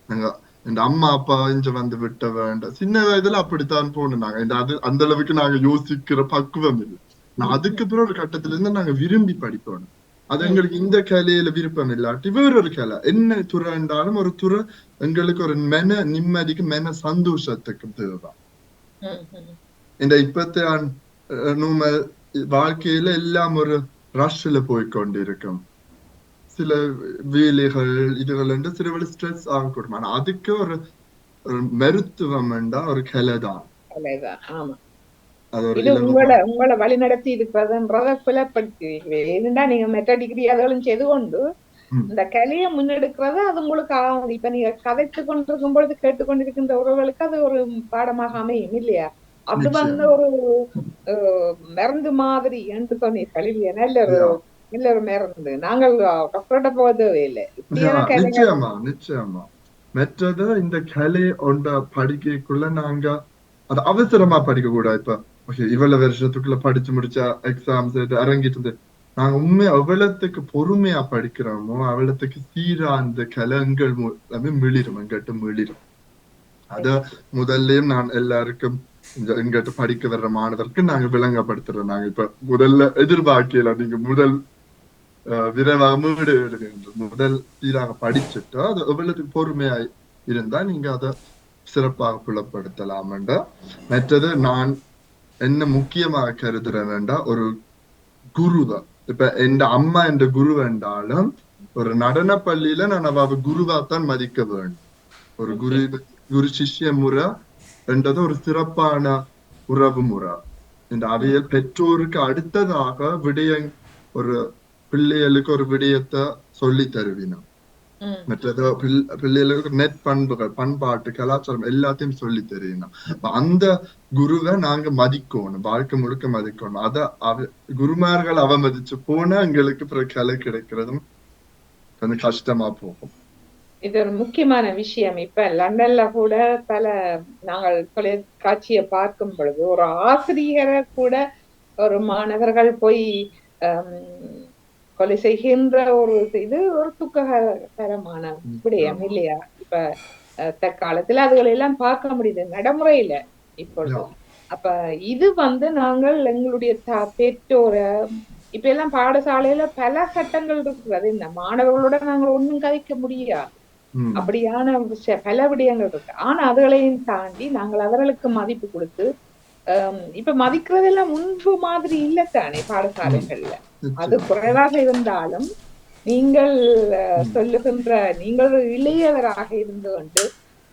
நாங்க என் அம்மா அப்பா இங்க வந்து விட்ட வேண்டாம். சின்ன வயதுல அப்படித்தான் போனோம் நாங்க. அது அந்த அளவுக்கு நாங்க யோசிக்கிற பக்குவம் இல்லை. அதுக்கு பிறகு ஒரு கட்டத்துல இருந்து நாங்க விரும்பி படிப்போம். அது எங்களுக்கு இந்த கலையில விருப்பம் இல்லாட்டி வேறொரு கலை என்ன துறை என்றாலும் ஒரு துறை எங்களுக்கு ஒரு மென நிம்மதிக்கு மென சந்தோஷத்துக்கும் தேவை. இந்த இப்பத்த நம்ம வாழ்க்கையில எல்லாம் ஒரு ரஷ்ல போய்கொண்டிருக்கும். சில வேலைகள் இதுகள் என்று சிறுவழி ஸ்ட்ரெஸ் ஆகக்கூடும். ஆனா அதுக்கு ஒரு மருத்துவம் என்றா ஒரு கலை தான். ஆமா, இது உங்களை வழி நடத்தி இருக்கிறதுன்றத புலப்படுத்துவீங்க. ஏன்னா நீங்க மெட்டா டிகிரி அதெல்லாம் செய்து கொண்டு இந்த கலையை முன்னெடுக்கிறது அது உங்களுக்கு ஆகுது. இப்ப நீங்க கதைத்து கொண்டிருக்கும் பொழுது கேட்டுக்கொண்டிருக்கின்ற உறவுகளுக்கு அது ஒரு பாடமாக அமையும் இல்லையா? அது வந்து ஒரு மருந்து மாதிரி என்று சொன்னீர்கள் இல்லையா? நல்ல ஒரு மருந்து. நாங்கள் டாக்டர்கிட்ட போக தேவையில்லை. நிச்சயமா மற்றது இந்த கலை ஒன்ற படிக்கக்குள்ள நாங்க அது அவசரமா படிக்க கூடாது. இப்ப இவ்வளவு வருஷத்துக்குள்ள படிச்சு முடிச்சா எக்ஸாம்ஸ் இறங்கிட்டு நாங்க உண்மையா எவ்வளவுக்கு பொறுமையா படிக்கிறோமோ அவ்வளவுக்கு சீரா அந்த கலங்கள் மிளிரும், எங்கிட்ட மிளிரும். அத முதல்லயும் நான் எல்லாருக்கும் எங்கிட்ட படிக்க வர்ற மாணவருக்கு நாங்க விளங்கப்படுத்துறோம். நாங்க இப்ப முதல்ல எதிர்பார்க்கல நீங்க முதல் விரைவாக மீடு எழுதுகின்ற முதல் சீராக படிச்சுட்டா அது எவ்வளவுக்கு பொறுமையா இருந்தா நீங்க அதை சிறப்பாக புலப்படுத்தலாம். மற்றது நான் என்ன முக்கியமாக கருதுறேன்டா ஒரு குருதான். இப்ப என் அம்மா என்ற குரு என்றாலும் ஒரு நடன பள்ளியில நான் அவ குருவாத்தான் மதிக்க வேண்டும். ஒரு குரு சிஷ்ய முறை என்றது ஒரு சிறப்பான உறவு முறை. இந்த அவையில் பெற்றோருக்கு அடுத்ததாக ஒரு பிள்ளைகளுக்கு ஒரு விடயத்தை சொல்லி தருவினோம். மற்றது பிள்ளைகளுக்கு நெற்பண்புகள், பண்பாட்டு, கலாச்சாரம் எல்லாத்தையும் சொல்லி தெரியணும். அந்த குருவை நாங்க மதிக்கணும், வாழ்க்கை முழுக்க மதிக்கணும். அத குருமார்கள் அவமதிச்சு போனா எங்களுக்கு பிறகு கலை கிடைக்கிறதும் கொஞ்சம் கஷ்டமா போகும். இது ஒரு முக்கியமான விஷயம். இப்ப லண்டன்ல கூட பல நாங்கள் தொலைக்காட்சியை பார்க்கும் பொழுது ஒரு ஆசிரியரை கூட ஒரு மாணவர்கள் போய் கொலை செய்கின்ற ஒரு இது ஒரு துக்ககரமான விடயம் இல்லையா? இப்ப தற்காலத்துல அதுகளை எல்லாம் பார்க்க முடியுது நடைமுறையில இப்பொழுது. அப்ப இது வந்து நாங்கள் எங்களுடைய பெற்றோரை இப்ப எல்லாம் பாடசாலையில பல சட்டங்கள் இருக்கிறது. இந்த மாணவர்களோட நாங்கள் ஒண்ணும் கதைக்க முடியாது, அப்படியான பல விடயங்கள் இருக்கு. ஆனா அதுகளையும் தாண்டி நாங்கள் அவர்களுக்கு மதிப்பு கொடுத்து இப்ப மதிக்கிறதெல்லாம் முன்பு மாதிரி இல்லத்தானே பாடசாலைகள்ல. அது குறைவாக இருந்தாலும் நீங்கள் சொல்லுகின்ற நீங்கள் இளையவராக இருந்து கொண்டு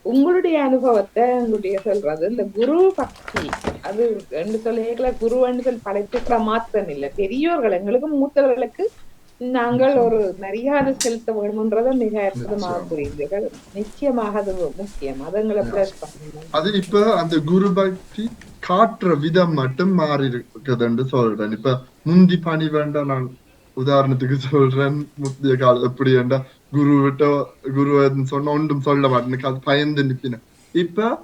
உங்களுடைய அனுபவத்தை உங்களுடைய சொல்றது இந்த குரு பக்தி அது ரெண்டு சொல்ல குருன்னு சொல்லி படைத்துக்கிற மாத்திரம் இல்லை, பெரியோர்கள் எங்களுக்கு மூத்தவர்களுக்கு நாங்கள் ஒரு மரியாதை செலுத்த வேணும்ன்றத மிக அற்புதமாக புரிந்தீர்கள். நிச்சயமாக அது முக்கியம். அதுங்களை பிளஸ் பண்ணணும். அது இப்ப அந்த குரு பக்தி காட்டுற விதம் மட்டும் மாறி இருக்குதுன்னு சொல்றேன். இப்ப முந்தி பணி வேண்டாம், நான் உதாரணத்துக்கு சொல்றேன். முந்தைய காலம் எப்படி வேண்டா குரு விட்ட குரு சொன்ன ஒன்றும் சொல்ல மாட்டேன்னு அது பயந்து நிப்பின. இப்ப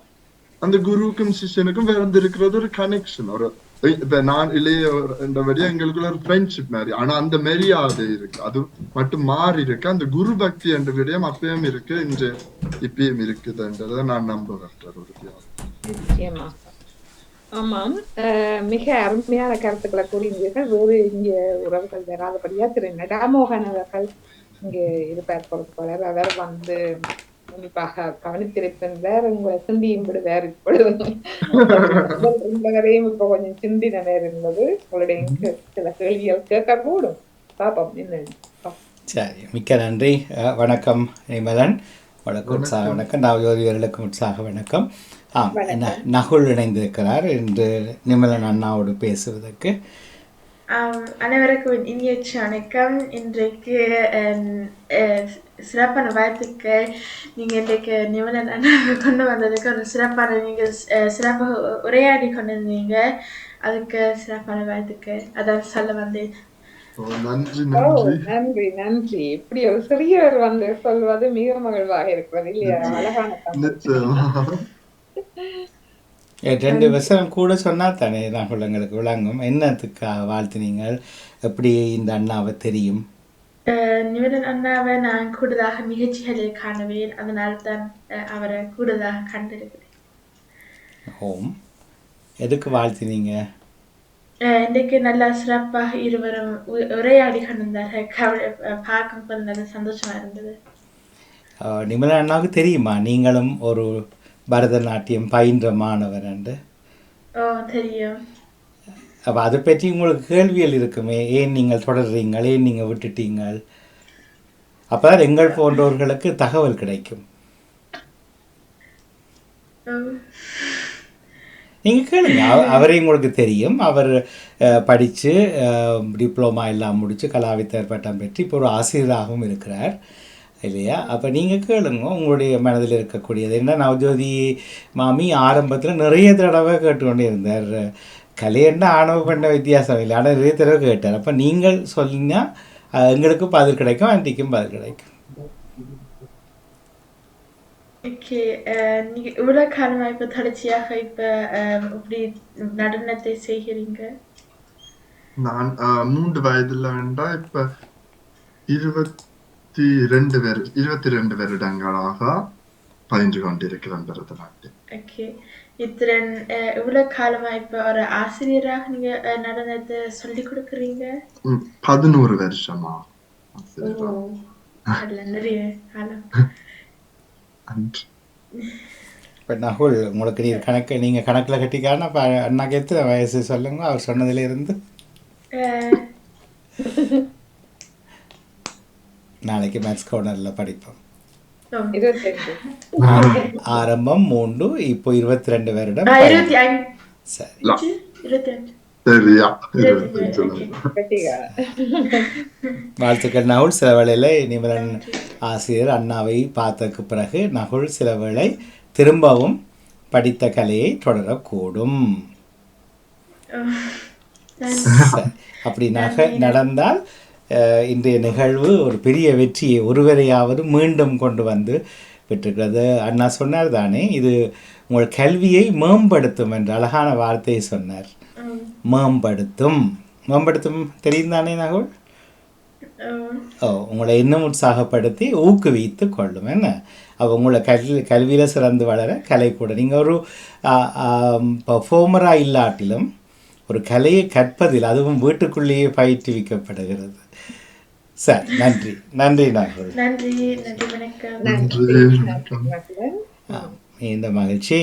அந்த குருவுக்கும் சிஷ்யனுக்கும் வேற இருக்கிறது ஒரு கனெக்ஷன். ஒரு இப்ப நான் இளைய என்றபடியா எங்களுக்குள்ள ஒரு ஃப்ரெண்ட்ஷிப் மாதிரி. ஆனா அந்த மரியாதை இருக்கு, அது மட்டும் மாறி இருக்கு. அந்த குரு பக்தி என்ற விடயம் அப்பயும் இருக்கு, இன்று இப்பயும் இருக்குதுன்றத நான் நம்புகிறேன் உறுதியாக. ஆமாம், மிக அருமையான கருத்துக்களை கூறினீர்கள். வேறு இங்க உறவுகள் வராதபடியா திரு நடாமோகன் அவர்கள் இங்கே இருப்பார் பொறுப்பாளர். அவர் வந்து கண்டிப்பாக கவனித்திருக்கின்றார். உங்களை சிந்தியும் விடுவார். இப்பொழுது இப்ப கொஞ்சம் சிந்தின நேரம் என்பது உங்களுடைய சில கேள்விகள் கேட்க கூடும். பாப்போம் என்ன. சரி, மிக்க நன்றி. வணக்கம் நிமலன். வணக்கம், உற்சாக வணக்கம். நவஜோதிகளுக்கும் உற்சாக வணக்கம். என்ன நகுல் இணைந்திருக்கிறார் என்று நிமலன் அண்ணாவோடு பேசுவதற்கு. அனைவருக்கும் இனிய வணக்கம். இன்றைக்கு சிறப்பான வாழ்த்துக்கள். நீங்கள் இன்றைக்கு நிமலன் அண்ணா கொண்டு வந்ததுக்கு ஒரு சிறப்பான நீங்கள் சிறப்பாக உரையாடி கொண்டிருந்தீங்க. அதுக்கு சிறப்பான வாழ்த்துக்கள். அதான் சொல்ல வந்தேன். நன்றி ஓ, நன்றி. நன்றி நன்றி. இப்படி ஒரு சிறியவர் வந்து சொல்வது மிக மகிழ்வாக இருக்கிறது இல்லையா? அழகான தமிழ். நிச்சயமா. 2 வருஷம் கூட சொன்னால் தானே நாங்கள் எங்களுக்கு விளங்கும். என்னத்துக்காக வாழ்த்தினீங்கள்? எப்படி இந்த அண்ணாவை தெரியும்? நிமிடன் அண்ணாவை நான் கூடுதலாக நிகழ்ச்சிகளில் காணுவேன், அதனால் தான் அவரை கூடுதலாக கண்டிருக்கிறேன். ஓம். எதுக்கு வாழ்த்தினீங்க? இன்றைக்கு நல்லா சிறப்பாக இருவரும் உரையாடி கொண்டிருந்தார்கள். பார்க்கும்போது நல்ல சந்தோஷமா இருந்தது. நிமலன் அண்ணாவுக்கு தெரியுமா நீங்களும் ஒரு பரதநாட்டியம் பயின்ற மாணவர் என்று? ஓ, தெரியும். அப்போ அதை பற்றி உங்களுக்கு கேள்விகள் இருக்குமே, ஏன் நீங்கள் தொடர்றீங்கள், ஏன் நீங்கள் விட்டுட்டீங்கள்? அப்போ தான் எங்கள் போன்றவர்களுக்கு தகவல் கிடைக்கும். நீங்கள் கேளுங்க, அவரே உங்களுக்கு தெரியும். அவர் படித்து டிப்ளமா எல்லாம் முடித்து கலாவித்தர் பட்டம் பெற்று இப்போ ஒரு ஆசிரியராகவும் இருக்கிறார் இல்லையா? அப்போ நீங்கள் கேளுங்க உங்களுடைய மனதில் இருக்கக்கூடியது என்ன. நவஜோதி மாமி ஆரம்பத்தில் நிறைய தடவை கேட்டுக்கொண்டே இருந்தார், கலையென்ன ஆணவ பெண்ண வித்தியாசம் இல்லை, ஆனால் நிறைய தடவை கேட்டார். அப்போ நீங்கள் சொன்னீங்கன்னா எங்களுக்கும் பதில் கிடைக்கும், ஆண்டிக்கும் பதில் கிடைக்கும். ஓகே, நீங்க இவ்வளவு காலமா இப்ப தொடர்ச்சியாக இப்ப இப்படி நடனத்தை செய்கிறீங்க? நான் 3 வயதுல வேண்டா இப்ப 22 வருடங்களாக பயின்று கொண்டிருக்கிறேன் பரதநாட்டியம். ஓகே, இவ்வளவு காலமா இப்ப ஒரு ஆசிரியராக நீங்க நடனத்தை சொல்லி கொடுக்குறீங்க? 11 வருஷமா ஆசிரியரா. அதுல நிறைய காலம். இப்போ நகுல், உங்களுக்கு நீங்கள் கணக்கில் கட்டிக்கான இப்போ அண்ணாக்கு எத்தனை வயசு சொல்லுங்க, அவர் சொன்னதுலேருந்து. நாளைக்கு மேத்ஸ் கவுனரில் படிப்போம். 22. ஆரம்பம் 3, இப்போ 22 வருடம். 25. சரி, 25. சரியா? கட்டிக்கா. வாழ்த்துக்கள் நகுல். சில வேளையில் நிமலன் ஆசிரியர் அண்ணாவை பார்த்ததுக்கு பிறகு நகுல் சில வேளை திரும்பவும் படித்த கலையை தொடரக்கூடும். சரி, அப்படி நடந்தால் இன்றைய நிகழ்வு ஒரு பெரிய வெற்றியை ஒருவரையாவது மீண்டும் கொண்டு வந்து பெற்றிருக்கிறது. அண்ணா சொன்னார் தானே, இது உங்கள் கல்வியை மேம்படுத்தும் என்ற அழகான வார்த்தையை சொன்னார். மேம்படுத்தும் தெரியும் தானே நகுல்? உங்களை இன்னும் உற்சாகப்படுத்தி ஊக்குவித்து கொள்ளும். என்ன உங்களை கல்வியில் சிறந்து வளர கலை கூட நீங்கள் ஒரு பர்ஃபார்மராக இல்லாட்டிலும் ஒரு கலையை கற்பதில், அதுவும் வீட்டுக்குள்ளேயே பயிற்றுவிக்கப்படுகிறது. சரி, நன்றி நன்றி நகுல். நன்றி நன்றி, வணக்கம். இந்த மகிழ்ச்சி.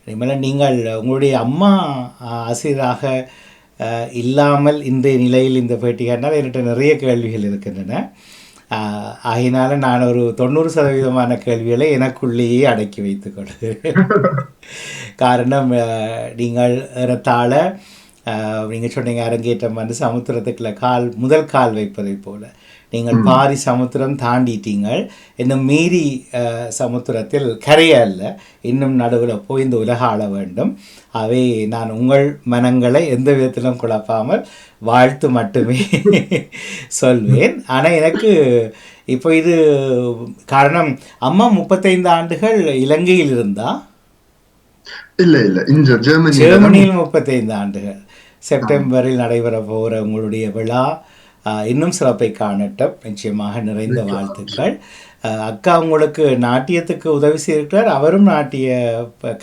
நிமலன், நீங்கள் உங்களுடைய அம்மா ஆசிரியராக இல்லாமல் இன்றைய நிலையில் இந்த பேட்டி கேட்டால் என்கிட்ட நிறைய கேள்விகள் இருக்கின்றன. ஆகினால நான் ஒரு 90% கேள்விகளை எனக்குள்ளேயே அடக்கி வைத்துக் கொள்கிறேன். காரணம், நீங்கள் ஏறத்தாழ நீங்கள் சொன்னீங்க அரங்கேற்றம் வந்து சமுத்திரத்துக்குள்ள முதல் கால் வைப்பதை போல நீங்கள் பாரி சமுத்திரம் தாண்டிட்டீங்கள். இன்னும் மீறி சமுத்திரத்தில் கரைய அல்ல, இன்னும் நடுவில் போய் இந்த உலக ஆள வேண்டும். அவை நான் உங்கள் மனங்களை எந்த விதத்திலும் குழப்பாமல் வாழ்த்து மட்டுமே சொல்வேன். ஆனால் எனக்கு இப்போ இது காரணம், அம்மா 35 ஆண்டுகள் இலங்கையில் இருந்தா, இல்ல ஜெர்மனியில் 35 ஆண்டுகள். செப்டம்பரில் நடைபெற போகிற உங்களுடைய விழா இன்னும் சிறப்பை காணட்டும். நிச்சயமாக நிறைந்த வாழ்த்துக்கள். அக்கா உங்களுக்கு நாட்டியத்துக்கு உதவி செய்திருக்கிறார். அவரும் நாட்டிய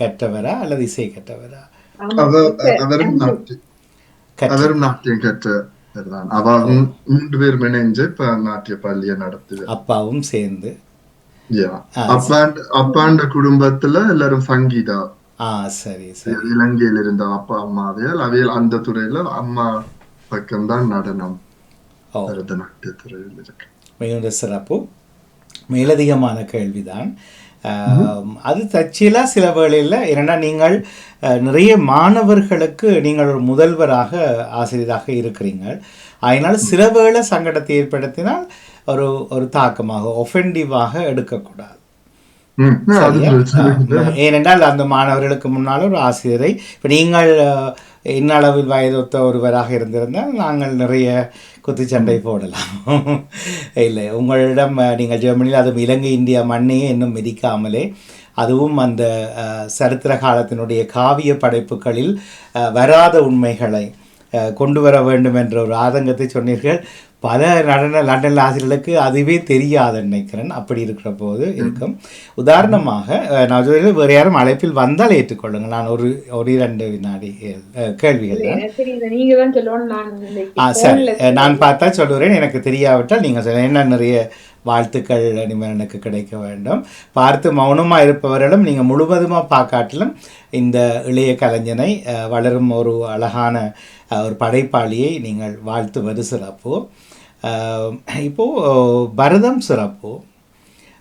கற்றவரா அல்லது இசை கற்றவரா? அவரும் நாட்டியம் கற்றவர். அவரும் 3 பேரும் இணைஞ்சு இப்ப நாட்டிய பள்ளியை நடத்துது. அப்பாவும் சேர்ந்து. அப்பாண்ட குடும்பத்துல எல்லாரும் சங்கீதா. சரி சரி. இலங்கையில் இருந்த அப்பா அம்மாவியல் அவையில் அந்த துறையில அம்மா பக்கம்தான் நடனம் பரதநாட்டிய துறையில் இருக்கு. மிகுந்த சிறப்பு. மேலதிகமான கேள்விதான். அது தச்சிலா சில வேளையில் என்னென்னா, நீங்கள் நிறைய மாணவர்களுக்கு நீங்கள் ஒரு முதல்வராக ஆசிரியராக இருக்கிறீர்கள். அதனால் சில வேளை சங்கடத்தை ஏற்படுத்தினால் ஒரு தாக்கமாக ஒஃபெண்டிவாக எடுக்கக்கூடாது. அது சரியா? பிரச்சனை. ஏனென்றால் அந்த மாணவர்களுக்கு முன்னால் ஒரு ஆசிரியரை இப்போ நீங்கள் இன்னளவில் வயதொத்த ஒருவராக இருந்திருந்தால் நாங்கள் நிறைய குத்துச்சண்டை போடலாம். இல்லை, உங்களிடம் நீங்கள் ஜெர்மனியில் அதுவும் இலங்கை இந்தியா மண்ணையே இன்னும் மிதிக்காமலே, அதுவும் அந்த சரித்திர காலத்தினுடைய காவிய படைப்புகளில் வராத உண்மைகளை கொண்டு வர வேண்டும் என்ற ஒரு ஆதங்கத்தை சொன்னீர்கள். பல லண்டன் ஆசிரியர்களுக்கு அதுவே தெரியாது நினைக்கிறேன். அப்படி இருக்கிற போது இருக்கும். உதாரணமாக நான் சொல்ல வேறு யாரும் அழைப்பில் வந்தால் ஏற்றுக்கொள்ளுங்கள். நான் ஒரு 2 வினாடி கேள்விகள் சரி, நான் பார்த்தா சொல்லுறேன். எனக்கு தெரியாவிட்டால் நீங்கள் சொல்ல. என்ன நிறைய வாழ்த்துக்கள் நிமலனுக்கு கிடைக்க வேண்டும். பார்த்து மௌனமாக இருப்பவர்களும் நீங்கள் முழுவதுமாக பார்க்காட்டிலும் இந்த இளைய கலைஞனை வளரும் ஒரு அழகான ஒரு படைப்பாளியை நீங்கள் வாழ்த்துவது சிறப்பு. இப்போது பரதம் சிறப்பு.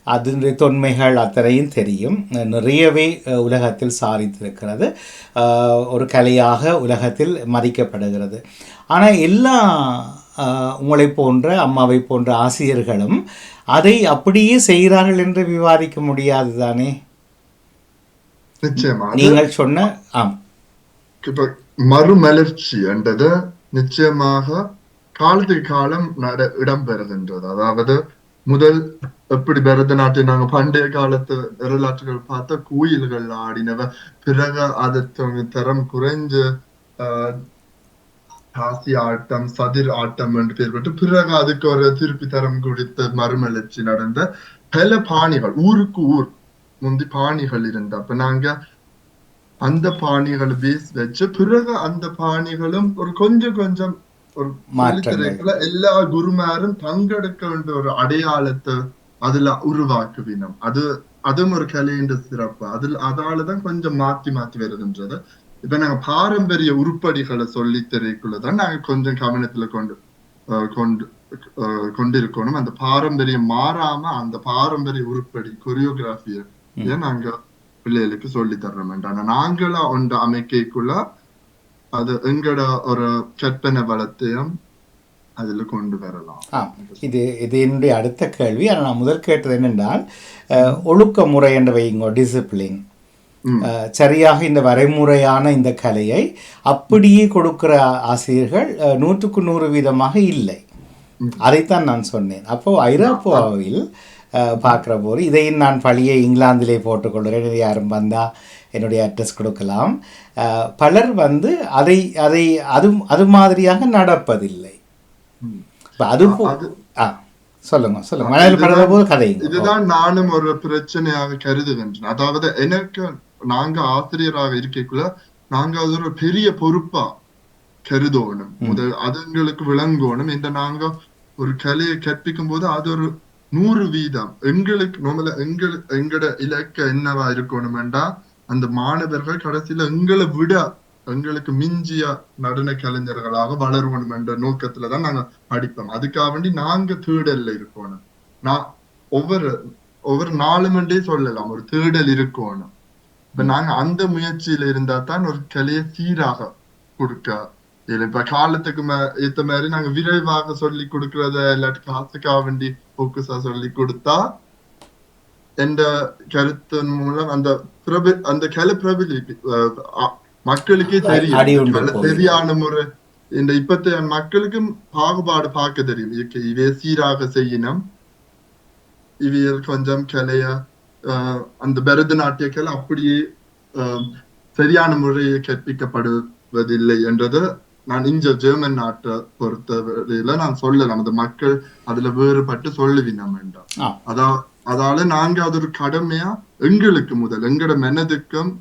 அதனுடைய தொன்மைகள் அத்தனையும் தெரியும். நிறையவே உலகத்தில் சாதித்திருக்கிறது. ஒரு கலையாக உலகத்தில் மதிக்கப்படுகிறது. ஆனால் எல்லா உங்களை போன்ற அம்மாவை போன்ற ஆசிரியர்களும் அதை அப்படியே செய்கிறார்கள் என்று விவாதிக்க முடியாது தானே? நிச்சயமா நீங்கள் சொன்ன இப்ப மறுமலர்ச்சி என்றது நிச்சயமாக காலத்துக்கு காலம் இடம்பெறுகின்றது. அதாவது முதல் எப்படி பரதநாட்டியம் நாங்க பண்டைய காலத்து வரலாற்றுகள் பார்த்த கோயில்கள் ஆடினவ, பிறகு அது தரம் குறைஞ்சு காசி ஆட்டம், சதிர் ஆட்டம் என்று பேர் பெற்று பிறகு அதுக்கு ஒரு திருப்பி தரம் கொடுத்த மறுமலர்ச்சி நடந்த பல பாணிகள், ஊருக்கு ஊர் முந்தி பாணிகள் இருந்த. அப்ப நாங்க அந்த பாணிகளை பேஸ் வச்சு பிறகு அந்த பாணிகளும் ஒரு கொஞ்சம் ஒரு மாற்றங்களை எல்லா குருமாரும் பங்கெடுக்க வேண்டிய ஒரு அடையாளத்தை அதுல உருவாக்குவினம். அதுவும் ஒரு கலையின் சிறப்பு. அதாலதான் கொஞ்சம் மாத்தி வருகின்றது. இப்ப நாங்க பாரம்பரிய உருப்படிகளை சொல்லி தெரியக்குள்ளதான் நாங்க கொஞ்சம் கவனத்துல கொண்டிருக்கணும். அந்த பாரம்பரியம் மாறாம அந்த பாரம்பரிய உருப்படி கொரியோகிராஃபிய நாங்க பிள்ளைகளுக்கு சொல்லி தர வேண்டாம். நாங்களா ஒன்று அமைக்கக்குள்ள அது எங்கட ஒரு கற்பனை வளத்தையும் அதுல கொண்டு வரலாம். இது என்னுடைய அடுத்த கேள்வி. ஆனால் நான் முதல் கேட்டது என்னென்றால் ஒழுக்க முறை என்று வைங்க, டிசிப்ளின். சரியாக இந்த வரைமுறையான இந்த கலையை அப்படியே கொடுக்கிற ஆசிரியர்கள் 100% இல்லை. அதைத்தான் நான் சொன்னேன். அப்போ ஐரோப்பாவில் பார்க்குற போது இதையும் நான் பழியை இங்கிலாந்திலே போட்டுக்கொள்கிறேன். யாரும் வந்தால் என்னுடைய அட்ரஸ் கொடுக்கலாம். பலர் அது மாதிரியாக நடப்பதில்லை. இதுதான் நானும் ஒரு பிரச்சனையாக கருதுகின்றேன். அதாவது எனக்கு நாங்க ஆசிரியராக இருக்கக்குள்ள நாங்க அது ஒரு பெரிய பொறுப்பா கருதணும். முதல் அதுங்களுக்கு விளங்கணும். இந்த நாங்க ஒரு கலையை கற்பிக்கும் போது அது ஒரு 100% எங்களுக்கு எங்கட இலக்க என்னவா இருக்கணும்டா அந்த மாணவர்கள் கடைசியில எங்களுக்கு மிஞ்சிய நடன கலைஞர்களாக வளரணும் என்ற நோக்கத்துலதான் நாங்க படிப்போம். அதுக்காக வேண்டி நாங்க தேடல்ல இருக்கணும். நான் ஒவ்வொரு நாளுமண்டே சொல்லலாம் ஒரு தேடல் இருக்கணும். இப்ப நாங்க அந்த முயற்சியில இருந்தா தான் ஒரு கலையை சீராக கொடுக்க. இப்ப காலத்துக்கு ஏத்த மாதிரி நாங்க விரைவாக சொல்லி கொடுக்கறத இல்லாட்டி காசுக்காக வேண்டி போக்கஸா சொல்லி கொடுத்தா என்ற கருத்தின் மூலம் அந்த கலை பிரபலி மக்களுக்கே தெரியும். சரியான முறை இந்த இப்பத்த மக்களுக்கும் பாகுபாடு பார்க்க தெரியும். இவைய சீராக செய்யணும், இவையில் கொஞ்சம் கலைய அந்த பரதநாட்டிய கலை அப்படியே சரியான முறையை கற்பிக்கப்படுவதில்லை என்றது நான் இங்க ஜெர்மன் நாட்டை பொறுத்தவரையில நான் சொல்லலாம். அந்த மக்கள் அதுல வேறுபட்டு சொல்லுவினம் வேண்டாம். அதால நாங்க அது ஒரு கடமையா எங்களுக்கு எங்கட மனதுக்கும்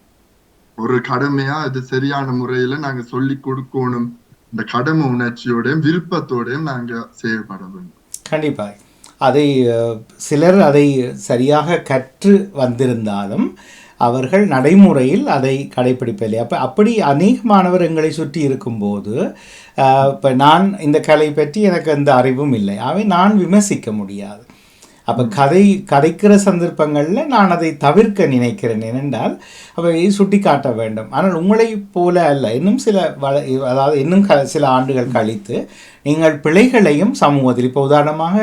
ஒரு கடமையா இது சரியான முறையில நாங்க சொல்லி கொடுக்கணும். இந்த கடமை உணர்ச்சியோடையும் விருப்பத்தோடையும் நாங்க செயல்பட வேண்டும். கண்டிப்பா சிலர் அதை சரியாக கற்று வந்திருந்தாலும் அவர்கள் நடைமுறையில் அதை கடைப்பிடிப்பதில்லை. அப்படி அநேக மாணவர் எங்களை சுற்றி இருக்கும்போது இப்போ நான் இந்த கலை பற்றி எனக்கு எந்த அறிவும் இல்லை, அவை நான் விமர்சிக்க முடியாது. அப்போ கதைக்கிற சந்தர்ப்பங்களில் நான் அதை தவிர்க்க நினைக்கிறேன். ஏனென்றால் அவை சுட்டி காட்ட வேண்டும். ஆனால் உங்களை போல அல்ல, இன்னும் அதாவது இன்னும் சில ஆண்டுகள் கழித்து நீங்கள் பிழைகளையும் சமூகத்தில், இப்போ உதாரணமாக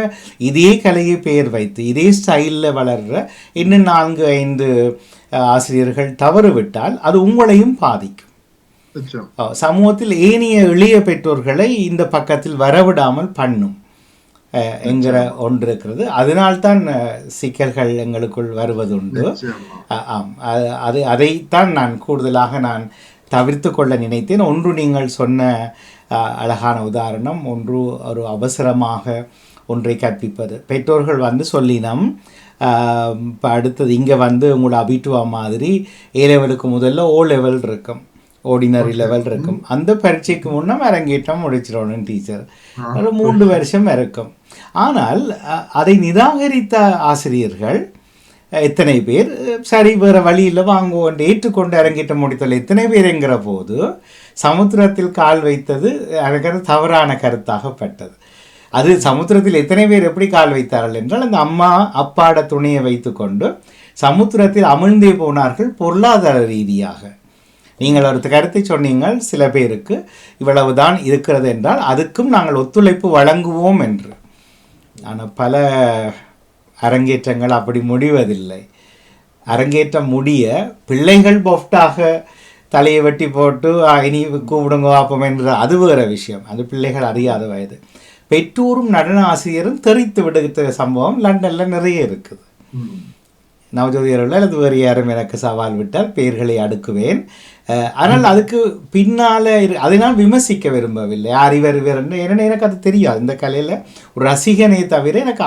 இதே கலையை பெயர் வைத்து இதே ஸ்டைலில் வளர்கிற இன்னும் 4-5 ஆசிரியர்கள் தவறுவிட்டால் அது உங்களையும் பாதிக்கும். சமூகத்தில் ஏனைய எளிய பெற்றோர்களை இந்த பக்கத்தில் வரவிடாமல் பண்ணும் என்கிற ஒன்று இருக்கிறது. அதனால்தான் சிக்கல்கள் எங்களுக்குள் வருவதுண்டு. அதைத்தான் நான் கூடுதலாக தவிர்த்து கொள்ள நினைத்தேன். ஒன்று நீங்கள் சொன்ன அழகான உதாரணம், ஒன்று ஒரு அவசரமாக ஒன்றை கற்பிப்பது. பெற்றோர்கள் சொல்லினோம், இப்போ அடுத்தது இங்கே உங்களோட அபிட்டுவா மாதிரி A லெவலுக்கு முதல்ல O லெவல் இருக்கும், ஆர்டினரி லெவல் இருக்கும். அந்த பரீட்சைக்கு முன்னே அரங்கேற்றம் முடிச்சிடணும் டீச்சர், ஒரு 3 வருஷம் இருக்கும். ஆனால் அதை நிராகரித்த ஆசிரியர்கள் எத்தனை பேர், சரி வேறு வழியில் வாங்குவோம் ஏற்றுக்கொண்டு அரங்கேற்றம் முடித்தல் எத்தனை பேருங்கிற போது சமுத்திரத்தில் கால் வைத்தது எனக்கு தவறான கருத்தாகப்பட்டது. அது சமுத்திரத்தில் எத்தனை பேர் எப்படி கால் வைத்தார்கள் என்றால், அந்த அம்மா அப்பாட துணையை வைத்து கொண்டு சமுத்திரத்தில் அமிழ்ந்தே போனார்கள் பொருளாதார ரீதியாக. நீங்கள் ஒரு கருத்தை சொன்னீங்கள், சில பேருக்கு இவ்வளவுதான் இருக்கிறது என்றால் அதுக்கும் நாங்கள் ஒத்துழைப்பு வழங்குவோம் என்று. ஆனால் பல அரங்கேற்றங்கள் அப்படி முடிவதில்லை. அரங்கேற்றம் முடிய பிள்ளைகள் பொஃப்டாக தலையை வெட்டி போட்டு இனி கூப்பிடுங்க வாப்போம் என்ற அது வேறு விஷயம். அது பிள்ளைகள் அறியாத வயது. பெற்றோரும் நடன ஆசிரியரும் தெரித்து விடுகிற சம்பவம் லண்டனில் நிறைய இருக்குது. நவஜோதியர்கள் அல்லது வேறு யாரும் எனக்கு சவால் விட்டால் பெயர்களை அடுக்குவேன். ஆனால் அதுக்கு பின்னால் அதனால் விமர்சிக்க விரும்பவில்லை. யார் இவர் ஏன்னா எனக்கு அது தெரியாது. இந்த கலையில் ஒரு ரசிகனை தவிர எனக்கு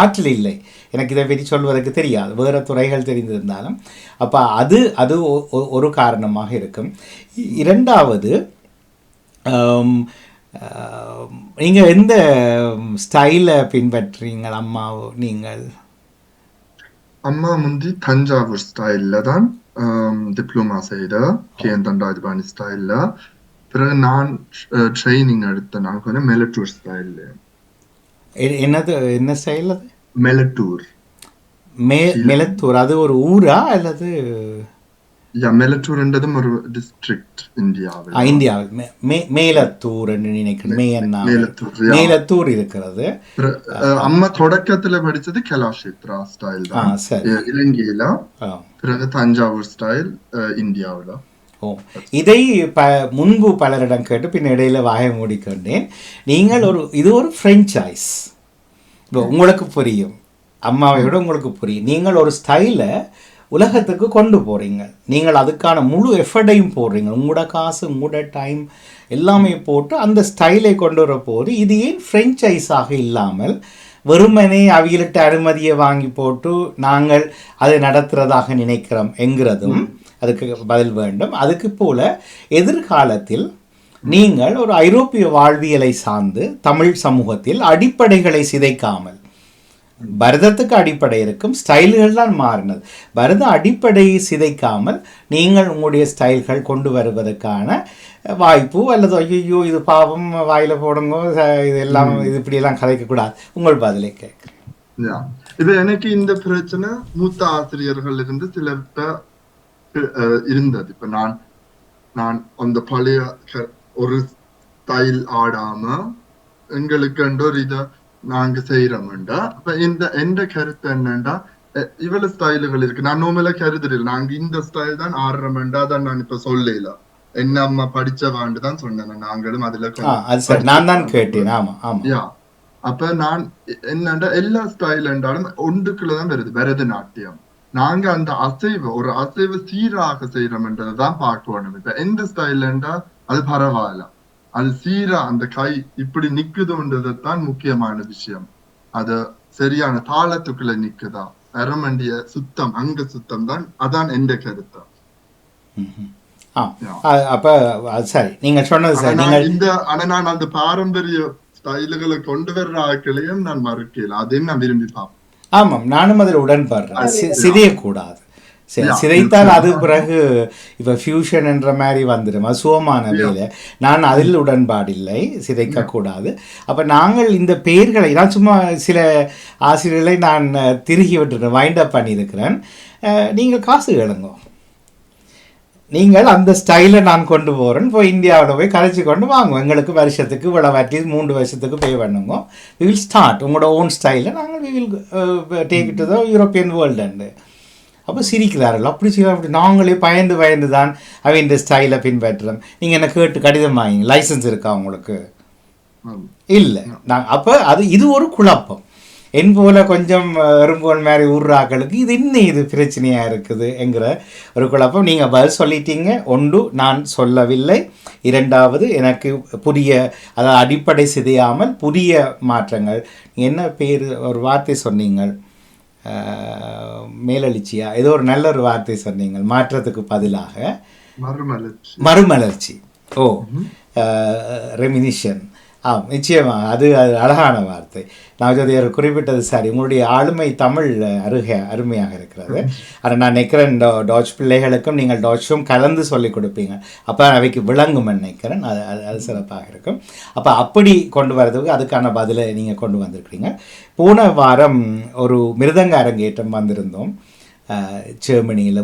ஆற்றல் இல்லை. எனக்கு இதை பற்றி சொல்வதற்கு தெரியாது, வேறு துறைகள் தெரிந்திருந்தாலும். அப்போ அது ஒரு காரணமாக இருக்கும். இரண்டாவது, நீங்கள் எந்த ஸ்டைலை பின்பற்றுறீங்கள் அம்மாவோ? நீங்கள் அம்மா முந்தி தஞ்சாவூர் ஸ்டைல்ல தான் டிப்ளமா செய்த, கேந்தண்டாதிபாணி ஸ்டைல்ல. பிறகு நான் ட்ரைனிங் எடுத்த நான் கொஞ்சம் மெலட்டூர் ஸ்டைல். என்ன ஸ்டைல் அது? மெலட்டூர். மெலத்தூர் அது ஒரு ஊரா அல்லது? மெலட்டூர்ன்றதும் ஒரு டிஸ்ட்ரிக்ட் இந்தியாவில். மேலத்தூர் என்று நினைக்கிறேன். மேலத்தூர் இருக்கிறது. அம்மா தொடக்கத்துல படிச்சது கலாஷேத்ரா ஸ்டைல் தான் இலங்கையில. பிறகு தஞ்சாவூர் ஸ்டைல் இந்தியாவில். இதை முன்பு பலரிடம் கேட்டு பின் இடையில வாய மூடிக்கொண்டேன். நீங்கள் இது ஒரு ஃப்ரெஞ்சாய்ஸ். உங்களுக்கு புரியும், அம்மாவை விட உங்களுக்கு புரியும். நீங்கள் ஒரு ஸ்டைலை உலகத்துக்கு கொண்டு போகிறீங்க. நீங்கள் அதுக்கான முழு எஃபர்ட்டையும் போடுறீங்க. உங்களோட காசு, உங்களோட டைம் எல்லாமே போட்டு அந்த ஸ்டைலை கொண்டு வர போது இது ஏன் ஃப்ரெஞ்சைஸாக இல்லாமல் வெறுமனே அவியலிட்ட அனுமதியை வாங்கி போட்டு நாங்கள் அதை நடத்துகிறதாக நினைக்கிறோம் என்கிறதும் அதுக்கு பதில் வேண்டும். அதுக்கு போல எதிர்காலத்தில் நீங்கள் ஒரு ஐரோப்பிய வாழ்வியலை சார்ந்து தமிழ் சமூகத்தில் அடிப்படைகளை சிதைக்காமல், பரதத்துக்கு அடிப்படை இருக்கும், ஸ்டைல்கள் தான் மாறினது. பரத அடிப்படையை சிதைக்காமல் நீங்கள் உங்களுடைய ஸ்டைல்கள் கொண்டு வருவதற்கான வாய்ப்பு, அல்லது ஐயோ இது பாவம் வாயில போடுங்க இதெல்லாம் இது இப்படியெல்லாம் கதைக்கக்கூடாது, உங்கள் பதிலை கேட்குறேன். இது எனக்கு இந்த பிரச்சனை மூத்த ஆசிரியர்கள் இருந்து சிலர்கிட்ட இருந்தது. இப்ப நான் அந்த பழைய ஒரு ஸ்டைல் ஆடாம எங்களுக்கு ஒரு இதை நாங்க செய்யறோம்டா. இப்ப எந்த கருத்து என்னண்டா, இவ்வளவு ஸ்டைலுகள் இருக்கு. நான் நோமலா கருதுறேன் நாங்க இந்த ஸ்டைல் தான் ஆடுறோம்டா. அதான் நான் இப்ப சொல்லல, என்ன அம்மா படிச்சவாண்டு தான் சொன்னேன். நாங்களும் அதுல நான் தான் கேட்டேன். அப்ப நான் என்னண்டா எல்லா ஸ்டைல் என்றாலும் ஒன்றுக்குள்ளதான் வருது பரதநாட்டியம். நாங்க அந்த ஒரு அசைவு சீராக செய்யறோம்ன்றதான் பார்க்கணும். இப்ப எந்த ஸ்டைல்ண்டா அது பரவாயில்ல, அது சீரா அந்த கை இப்படி நிக்குதுன்றதுதான் முக்கியமான விஷயம். அது சரியான தாளத்துக்குள்ள நிக்குதா, அரமண்டிய சுத்தம், அங்க சுத்தம் தான். அதான் எந்த கருத்து. அப்ப சரி, நீங்க சொன்னது சரி. ஆனா நான் அந்த பாரம்பரிய ஸ்டைல்களை கொண்டு வர்ற ஆட்களையும் நான் மறுக்கல, அதையும் நான் விரும்பி பார்ப்பேன். ஆமாம், நானும் அதில் உடன்பாடுறேன். சிதையக்கூடாது. சிதைத்தால் அது பிறகு இப்போ ஃபியூஷன் என்ற மாதிரி வந்துடும், அது சுகமான வேலை. நான் அதில் உடன்பாடில்லை, சிதைக்கக்கூடாது. அப்போ நாங்கள் இந்த பெயர்களை நான் சும்மா சில ஆசிரியர்களை நான் திருகி விட்டுருக்கேன், வைண்ட் அப் பண்ணியிருக்கிறேன். நீங்கள் காசு கேளுங்க, நீங்கள் அந்த ஸ்டைலை நான் கொண்டு போகிறேன், இப்போ இந்தியாவில் போய் கரைச்சி கொண்டு வாங்குவோம். எங்களுக்கு வருஷத்துக்கு இவ்வளோ அட்லீஸ்ட் 3 வருஷத்துக்கு பே பண்ணுங்க. வி வில் ஸ்டார்ட் உங்களோட ஓன் ஸ்டைலில் நாங்கள் we will take it to the European world and. அப்போ சிரிக்கிறார்கள், அப்படி செய்ய அப்படி நாங்களே பயந்து தான் அவன் இந்த ஸ்டைலை பின்பற்றுறோம். நீங்கள் என்ன கேட்டு கடிதம் வாங்கி லைசன்ஸ் இருக்கா உங்களுக்கு? இல்லை. அப்போ இது ஒரு குழப்பம். என் போல கொஞ்சம் எறும்போல் மாதிரி ஊர்றாக்களுக்கு இது இன்னும் இது பிரச்சனையாக இருக்குது என்கிற ஒரு குழப்பம். நீங்கள் பதில் சொல்லிட்டீங்க. ஒன்று, நான் சொல்லவில்லை. இரண்டாவது, எனக்கு புதிய, அதாவது அடிப்படை சிதையாமல் புதிய மாற்றங்கள். என்ன பேர் ஒரு வார்த்தை சொன்னீங்கள், மேலெழுச்சியா ஏதோ ஒரு நல்ல ஒரு வார்த்தை சொன்னீங்கள், மாற்றத்துக்கு பதிலாக மறுமலர்ச்சி. ஓ, ரெமினிஷன். நிச்சயமாக அது அழகான வார்த்தை. நவஜோதியர் குறிப்பிட்டது சரி. உங்களுடைய ஆளுமை தமிழ் அருமையாக இருக்கிறது. அதை நான் நினைக்கிறேன் டாச் பிள்ளைகளுக்கும் நீங்கள் டாச்சும் கலந்து சொல்லிக் கொடுப்பீங்க, அப்போ அவைக்கு விளங்கும் நினைக்கிறேன். அது சிறப்பாக இருக்கும். அப்போ அப்படி கொண்டு வரதுக்கு அதுக்கான பதிலை நீங்கள் கொண்டு வந்திருக்கிறீங்க. போன வாரம் ஒரு மிருதங்க அரங்கேற்றம் வந்திருந்தோம் ஜெர்மனியில்,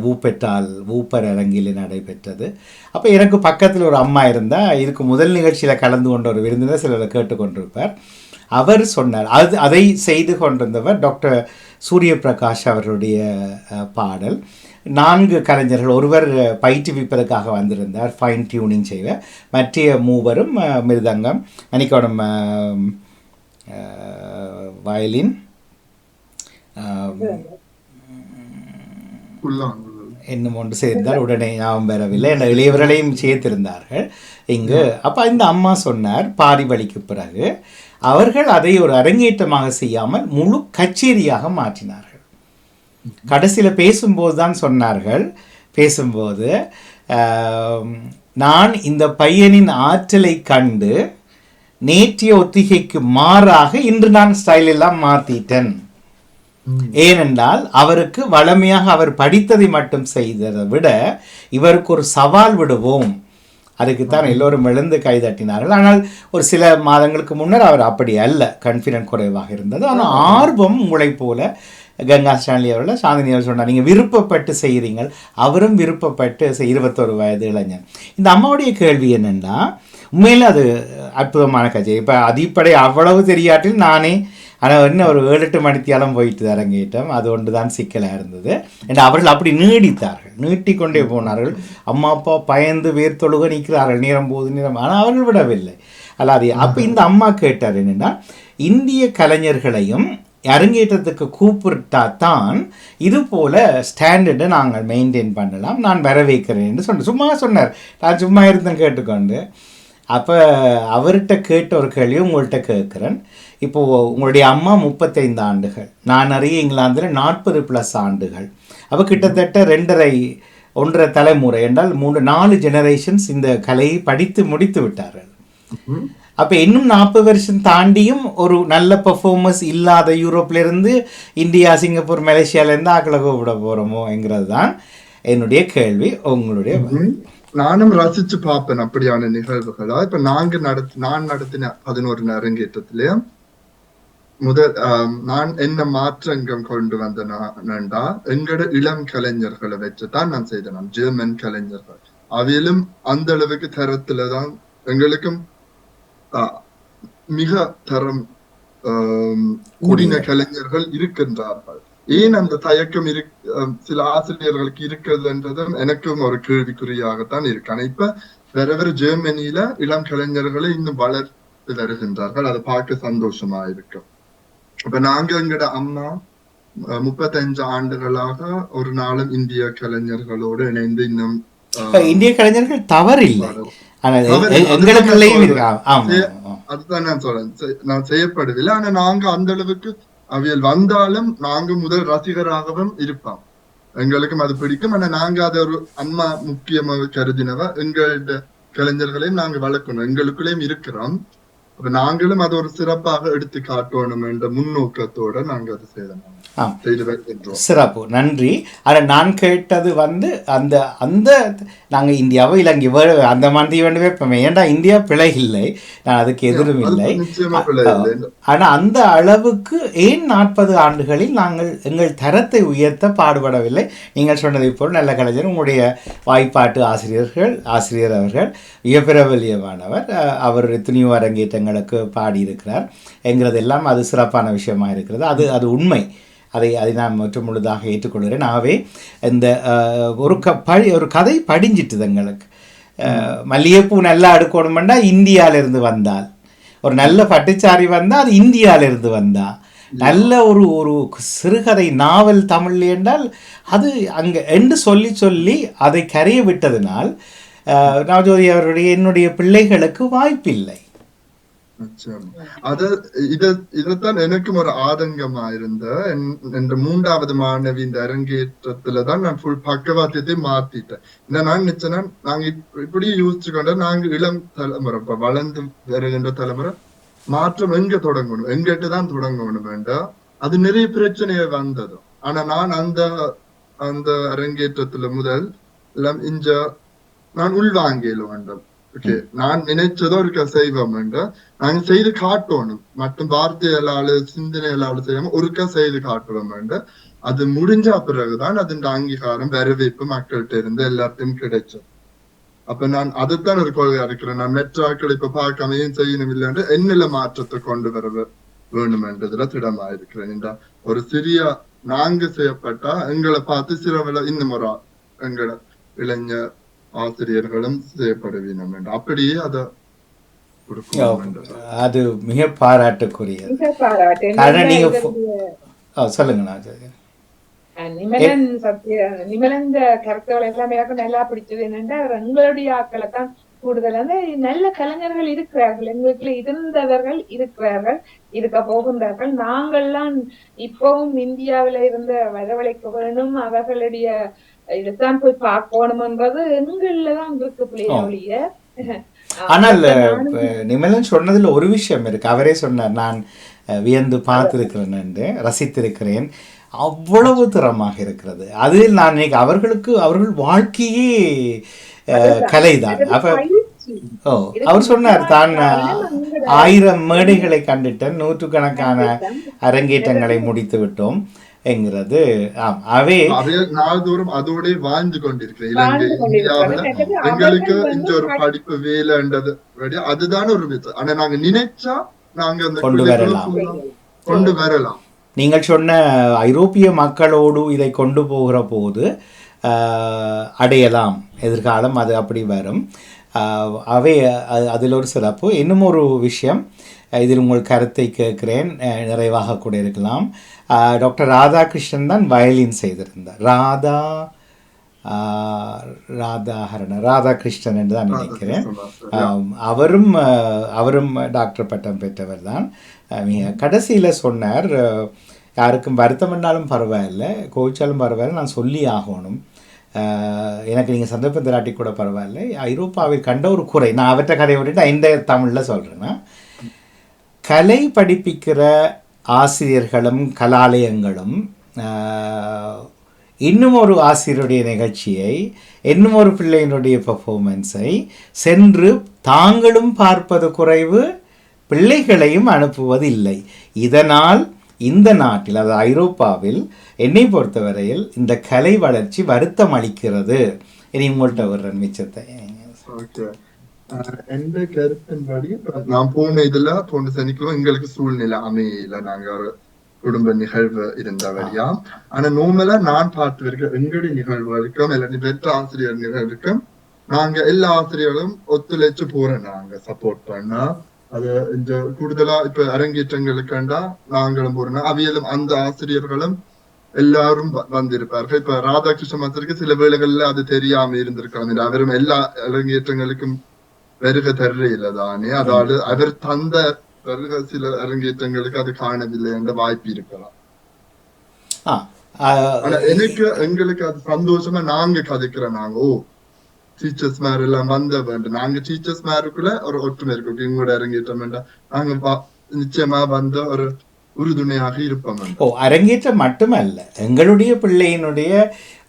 வூப்பர் அரங்கில் நடைபெற்றது. அப்போ எனக்கு பக்கத்தில் ஒரு அம்மா இருந்தால், இதுக்கு முதல் நிகழ்ச்சியில் கலந்து கொண்ட ஒரு விருந்தினர் சிலரை கேட்டுக்கொண்டிருப்பார். அவர் சொன்னார், அதை செய்து கொண்டிருந்தவர் டாக்டர் சூரிய பிரகாஷ் அவருடைய பாடல். 4 கலைஞர்கள், ஒருவர் பயிற்றுவிப்பதற்காக வந்திருந்தார், ஃபைன் டியூனிங் செய்வார். மற்ற மூவரும் மிருதங்கம், மணிக்கோணம் வயலின், இன்னும் ஒன்று சேர்ந்தார், உடனே ஞாபகம் பெறவில்லை. என்ற இளையவர்களையும் சேர்த்திருந்தார்கள் இங்கு. அப்போ இந்த அம்மா சொன்னார், பாரிவழிக்கு பிறகு அவர்கள் அதை ஒரு அரங்கேற்றமாக செய்யாமல் முழு கச்சேரியாக மாற்றினார்கள். கடைசியில் பேசும்போது தான் சொன்னார்கள், பேசும்போது நான் இந்த பையனின் ஆற்றலை கண்டு நேற்றைய ஒத்திகைக்கு மாறாக இன்று நான் ஸ்டைல் எல்லாம் மாற்றிட்டேன். ஏனென்றால் அவருக்கு வளமையாக அவர் படித்ததை மட்டும் செய்ததை விட இவருக்கு ஒரு சவால் விடுவோம். அதுக்குத்தான் எல்லோரும் எழுந்து கைதட்டினார்கள். ஆனால் ஒரு சில மாதங்களுக்கு முன்னர் அவர் அப்படி அல்ல, கான்ஃபிடென்ட் குறைவாக இருந்தது. ஆனால் ஆர்வம் உங்களை போல கங்கா ஸ்டான்லி அவர்கள், சாந்தினி அவர்கள் சொன்னார், நீங்கள் விருப்பப்பட்டு செய்கிறீங்க. அவரும் விருப்பப்பட்டு 21 வயது இளைஞர். இந்த அம்மாவுடைய கேள்வி என்னென்னா, உண்மையில் அது அற்புதமான கச்சேரி. இப்போ அதிப்படை அவ்வளவு தெரியாட்டில் நானே, ஆனால் இன்னும் ஒரு 7-8 மணித்தியாலம் போயிட்டு அரங்கேற்றம். அது ஒன்று தான் சிக்கலாக இருந்தது. என்று அவர்கள் அப்படி நீடித்தார்கள், நீட்டிக்கொண்டே போனார்கள். அம்மா அப்பா பயந்து வேர்த்தொழுக நிற்கிறார்கள், நேரம் போது நேரம். ஆனால் அவர்கள் விடவில்லை. அல்லாது அப்போ இந்த அம்மா கேட்டார் என்னென்னா, இந்திய கலைஞர்களையும் அரங்கேற்றத்துக்கு கூப்பிட்டா தான் இது போல ஸ்டாண்டர்டை நாங்கள் மெயின்டைன் பண்ணலாம், நான் வரவேற்கிறேன் என்று சும்மா சொன்னார். நான் சும்மா இருந்தேன் கேட்டுக்கொண்டு. அப்போ அவர்கிட்ட கேட்ட ஒரு கேள்வி உங்கள்கிட்ட கேட்குறேன். இப்போது உங்களுடைய அம்மா 35 ஆண்டுகள், நான் அறிய இங்கிலாந்தில் 40+ ஆண்டுகள். அப்போ கிட்டத்தட்ட 1.5 தலைமுறை என்றால் 3-4 ஜெனரேஷன்ஸ் இந்த கலையை படித்து முடித்து விட்டார்கள். அப்போ இன்னும் 40 வருஷம் தாண்டியும் ஒரு நல்ல பர்ஃபார்மன்ஸ் இல்லாத யூரோப்லேருந்து இந்தியா, சிங்கப்பூர், மலேசியாவிலேருந்து ஆக்களை கூப்பிட போகிறோமோ என்கிறது தான் என்னுடைய கேள்வி. உங்களுடைய நானும் ரசிச்சு பார்ப்பேன் அப்படியான நிகழ்வுகளா. இப்ப நான் நடத்தின 11 அரங்கேற்றத்திலே நான் என்ன மாற்றங்கள் கொண்டு வந்தேன்டா, எங்கட இளம் கலைஞர்களை வச்சுதான் நான் செய்தேன். ஜெர்மன் கலைஞர்கள் அவையிலும் அந்த அளவுக்கு தரத்துலதான் எங்களுக்கும் மிக தரம் கூடின கலைஞர்கள் இருக்கின்றார்கள். ஏன் அந்த தயக்கம் சில ஆசிரியர்களுக்கு இருக்கிறதுன்றதும் எனக்கும் ஒரு கேள்விக்குறியாகத்தான் இருக்கு. ஆனா இப்ப வேற ஜெர்மனியில இளம் கலைஞர்களை இன்னும் வளர்த்து வருகின்றார்கள். அதை பார்க்க சந்தோஷமா இருக்கு. இப்ப நாங்க எங்கட அம்மா 35 ஆண்டுகளாக ஒரு நாளும் இந்திய கலைஞர்களோடு இணைந்து இன்னும் இந்திய கலைஞர்கள் தவறில்லை, அதுதான் நான் சொல்றேன். நான் செய்யப்படவில்லை. ஆனா நாங்க அந்த அளவுக்கு அவியல் வந்தாலும் நாங்க முதல் ரசிகராகவும் இருப்போம். எங்களுக்கும் அது பிடிக்கும். ஆனா நாங்க அதை ஒரு அம்மா முக்கியமாக கருதினவ. எங்களோட கலைஞர்களையும் நாங்க வளர்க்கணும். எங்களுக்குள்ளேயும் இருக்கிறோம். அப்ப நாங்களும் அது ஒரு சிறப்பாக எடுத்து காட்டணும் என்ற முன்னோக்கத்தோட நாங்க அதை செய்து வருகின்றோம். சிறப்பு, நன்றி. ஆனால் நான் கேட்டது வந்து அந்த அந்த நாங்கள் இந்தியாவை இலங்கை அந்த மாதிரி வேண்டுமே இப்போ ஏன்டா இந்தியா பிழை இல்லை, நான் அதுக்கு எதிரும் இல்லை. ஆனால் அந்த அளவுக்கு ஏன் 40 ஆண்டுகளில் நாங்கள் எங்கள் தரத்தை உயர்த்த பாடுபடவில்லை? நீங்கள் சொன்னதை போல் நல்ல கலைஞர், உங்களுடைய வாய்ப்பாட்டு ஆசிரியர் அவர்கள் மிகப்பிரபல்யமானவர், அவர் எத்தனையோ அரங்கேற்றங்களுக்கு பாடியிருக்கிறார் என்கிறதெல்லாம் அது சிறப்பான விஷயமாக இருக்கிறது. அது உண்மை, அதை நான் முற்று முழுதாக ஏற்றுக்கொள்கிறேன். ஆகவே இந்த ஒரு கதை படிஞ்சிட்டுது எங்களுக்கு. மல்லிகைப்பூ நல்லா அடுக்கணுமெண்டா இந்தியாவிலிருந்து வந்தால், ஒரு நல்ல பட்டுச்சாரி வந்தால் அது இந்தியாவிலிருந்து வந்தால், நல்ல ஒரு சிறுகதை நாவல் தமிழ் என்றால் அது அங்கே என்று சொல்லி சொல்லி அதை கரைய விட்டதினால் நவஜோதி அவருடைய என்னுடைய பிள்ளைகளுக்கு வாய்ப்பில்லை. இதத்தான் எனக்கும் ஒரு ஆதங்கமா இருந்த என்ற 3வது மாணவி இந்த அரங்கேற்றத்துலதான் நான் ஃபுல் பக்கவாத்தியத்தை மாத்திட்டேன். நான் நினைச்சேன்னா நாங்க இப்படி யோசிச்சு கொண்ட நாங்க இளம் தலைமுறை, இப்ப வளர்ந்து வருகின்ற தலைமுறை மாற்றம் எங்க தொடங்கணும், எங்கிட்டதான் தொடங்கணும் வேண்டாம். அது நிறைய பிரச்சனைய வந்தது. ஆனா நான் அந்த அரங்கேற்றத்துல முதல் நான் உள்வாங்கல வேண்டும். ஓகே, நான் நினைச்சதோ இருக்க செய்வோம் என்று நாங்க செய்து காட்டணும், மட்டும் வார்த்தைகளால சிந்தனைகளால செய்யாம ஒருக்கா செய்து காட்டுவோம் என்று. அது முடிஞ்ச பிறகுதான் அதன் அங்கீகாரம் வரவேற்பு மக்கள்கிட்ட இருந்து எல்லாத்தையும் கிடைச்சது. அப்ப நான் அதைத்தான் ஒரு கொள்கை இருக்கிறேன். நான் மெட்ராக்கள் இப்ப பார்க்காம ஏன் செய்யணும் இல்லை என்று என்னில மாற்றத்தை கொண்டு வர வேணும் என்றதுல திடமா இருக்கிறேன். என்றால் ஒரு சிறிய நான்கு செய்யப்பட்டா எங்களை பார்த்து சிறவில இன்னும் ஒரு எங்களை இளைஞர் ஆசிரியர்களும் செய்யப்படுவீனம் என்று அப்படியே அதை அது மிக பாராட்டுக்குரியது. சொல்லுங்க. நிமலன் கருத்துக்கள் எல்லாமே நல்லா பிடிச்சது என்னன்னா, எங்களுடைய ஆக்களை தான் கூடுதல் வந்து நல்ல கலைஞர்கள் இருக்கிறார்கள், எங்களுக்கு இருந்தவர்கள் இருக்கிறார்கள், இருக்க போகின்றார்கள். நாங்கள்லாம் இப்பவும் இந்தியாவில இருந்து வரவழைக்க வேணும், அவர்களுடைய இதுதான் போய் பார்க்கணும்ன்றது எங்கள்லதான் இருக்கு பிள்ளைய. ஆனால் நிமலன் சொன்னதுல ஒரு விஷயம் இருக்கு. அவரே சொன்னார், நான் வியந்து பார்த்திருக்கிறேன் என்று ரசித்திருக்கிறேன், அவ்வளவு திறமாக இருக்கிறது. அதில் நான் அவர்கள் வாழ்க்கையே கலைதான். அப்ப அவர் சொன்னார், தான் 1000 மேடைகளை கண்டுட்டேன், 100கணக்கான அரங்கேற்றங்களை முடித்து விட்டோம் என்கிறது. அவே நாள்தோறும் அதோட வாழ்ந்து கொண்டிருக்கிறேன். இலங்கை இந்தியாவில எங்களுக்கு இந்த ஒரு படிப்பு வேலைன்றது அதுதான் ஒரு வித்து. ஆனா நாங்க நினைச்சா நாங்க அந்த கொண்டு வரலாம். நீங்கள் சொன்ன ஐரோப்பிய மக்களோடு இதை கொண்டு போகிற போது அடையலாம் எதிர்காலம், அது அப்படி வரும். அவை அதில் ஒரு சிறப்பு. இன்னும் ஒரு விஷயம், இதில் உங்கள் கருத்தை கேட்கிறேன், நிறைவாக கூட இருக்கலாம். டாக்டர் ராதாகிருஷ்ணன் தான் வயலின் செய்திருந்தார். ராதாகிருஷ்ணன் என்று தான் நினைக்கிறேன். அவரும் டாக்டர் பட்டம் பெற்றவர் தான். கடைசியில் சொன்னார், யாருக்கும் வருத்தம் என்றாலும் பரவாயில்லை, கோவிச்சாலும் பரவாயில்லை, நான் சொல்லி ஆகணும், எனக்கு நீங்கள் சந்தர்ப்பம் தராட்டி கூட பரவாயில்லை, ஐரோப்பாவில் கண்ட ஒரு குறை, நான் அவற்றை கதையை விட்டுட்டு நான் இந்த தமிழில் சொல்கிறேன்னா, கலை படிப்பிக்கிற ஆசிரியர்களும் கலாலயங்களும் இன்னும் ஒரு ஆசிரியருடைய நிகழ்ச்சியை, இன்னும் ஒரு பிள்ளையினுடைய பெர்ஃபார்மன்ஸை சென்று தாங்களும் பார்ப்பது குறைவு, பிள்ளைகளையும் அனுப்புவது இல்லை. இதனால் இந்த நாட்டில், அதாவது ஐரோப்பாவில் என்னை பொறுத்தவரையில் இந்த கலை வளர்ச்சி வருத்தம் அளிக்கிறது. இனி உங்கள்கிட்ட வர்ற மிச்சத்தை. எந்த கருத்தின்படி நான் போன சனிக்கிழமை எங்களுக்கு சூழ்நிலை அமையல, நாங்க ஒரு குடும்ப நிகழ்வு இருந்த வழியா. ஆனா நோமலா நான் பார்த்து எங்களுடைய நிகழ்வுகளுக்கும் இல்லாட்டி பெற்ற ஆசிரியர் நிகழ்வுக்கும் நாங்க எல்லா ஆசிரியர்களும் ஒத்துழைச்சு போறோம், நாங்க சப்போர்ட் பண்ணா. அது இந்த கூடுதலா இப்ப அரங்கேற்றங்களுக்கண்டா நாங்களும் போறோம், அவையிலும் அந்த ஆசிரியர்களும் எல்லாரும் வந்திருப்பார்கள். இப்ப ராதாகிருஷ்ண மாஸ்டருக்கு சில வேளைகள்ல அது தெரியாம இருந்திருக்காங்க, அவரும் எல்லா அரங்கேற்றங்களுக்கும் வருகை தர்றையில தானே, அதாவது அவர் தந்த சில அரங்கேற்றங்களுக்கு அது காணவில்லை என்ற வாய்ப்பு இருக்கலாம். ஆனா எங்களுக்கு அது சந்தோஷமா நாங்க கதைக்கிறோம், நாங்க டீச்சர்ஸ் மாதிரி எல்லாம் வந்த வேண்டும். நாங்க டீச்சர்ஸ் மாதிரிக்குள்ள ஒரு ஒற்றுமை இருக்கும். இவங்களோட அரங்கேற்றம் வேண்டாம், நாங்க நிச்சயமா வந்த ஒரு உறுதுணையாக இருப்போம். அரங்கேற்றம் மட்டுமல்ல, எங்களுடைய பிள்ளையினுடைய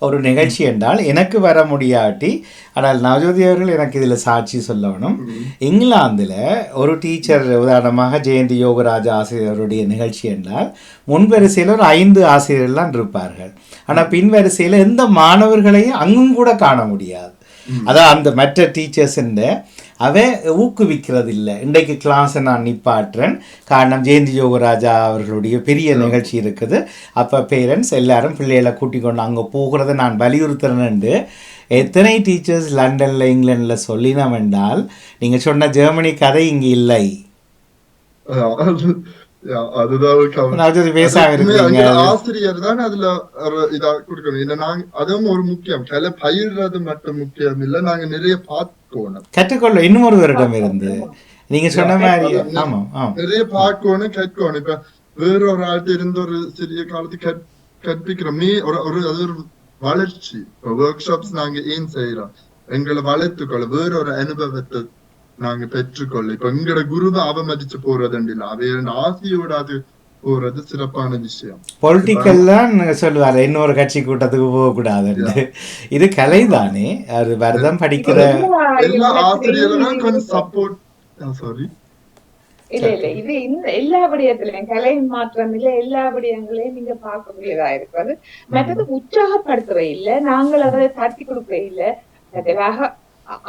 ஒரு நிகழ்ச்சி என்றால் எனக்கு வர முடியாட்டி, ஆனால் நவஜோதி அவர்கள் எனக்கு இதில் சாட்சி சொல்லணும். இங்கிலாந்தில் ஒரு டீச்சர், உதாரணமாக ஜெயந்தி யோகராஜா ஆசிரியருடைய நிகழ்ச்சி என்றால் முன்வரிசையில் ஒரு 5 ஆசிரியர்கள்லாம் இருப்பார்கள். ஆனால் பின்வரிசையில் எந்த மாணவர்களையும் அங்கும் கூட காண முடியாது. அதான் அந்த மற்ற டீச்சர்ஸ் அவை ஊக்குவிக்கிறது இல்லை. இன்றைக்கு கிளாஸை நான் நிப்பாட்டுறேன், காரணம் ஜெயந்தி யோகராஜா அவர்களுடைய பெரிய நிகழ்ச்சி இருக்குது, அப்போ பேரண்ட்ஸ் எல்லாரும் பிள்ளைகளை கூட்டிக் கொண்டு அங்கே போகிறத நான் வலியுறுத்துறேன்னு எத்தனை டீச்சர்ஸ் லண்டனில் இங்கிலாண்டில் சொல்லினோம் என்றால், நீங்கள் சொன்ன ஜெர்மனி கதை இங்கே இல்லை. ஆசிரியர் தான் அதுல இதா கொடுக்கணும். அதுவும் ஒரு முக்கியம். கலை பயிர்றது மட்டும் முக்கியம் இல்ல, நாங்க நிறைய பார்க்கணும், கற்றுக்கொள்ள இன்னும் ஒரு வருடம் இருந்து நீங்க சொன்ன மாதிரி நிறைய பார்க்கணும், கற்கணும். இப்ப வேறொரு ஆள்கிட்ட இருந்து ஒரு சிறிய காலத்துக்கு கற்பிக்கிறோமே, அது ஒரு வளர்ச்சி. இப்ப ஒர்க் ஷாப்ஸ் நாங்க ஏன் செய்யறோம், எங்களை வளர்த்துக்கொள்ள, வேறொரு அனுபவத்தை நாங்க பெற்றுக்கொள்ள. இப்ப எங்களோட குருவை அவமதிச்சு போறது இல்ல, அவைய ஆசையோட அது போறது சிறப்பான விஷயம். பொலிட்டிக்கல் தான் சொல்லுவாரு, இன்னொரு கட்சி கூட்டத்துக்கு போக கூடாதுன்னு. இது கலை தானே, அது வருதம் படிக்கிற எல்லா ஆசிரியர்களும் கொஞ்சம் சப்போர்ட். சாரி இல்ல இது எல்லா விடயத்திலையும் கலை மாற்றம் இல்ல, எல்லா விடயங்களையும் நீங்க பார்க்கக்கூடியதா இருக்காது. மற்றது உற்சாகப்படுத்துற இல்ல, நாங்கள் அதை தட்டி கொடுக்க இல்ல, பதிலாக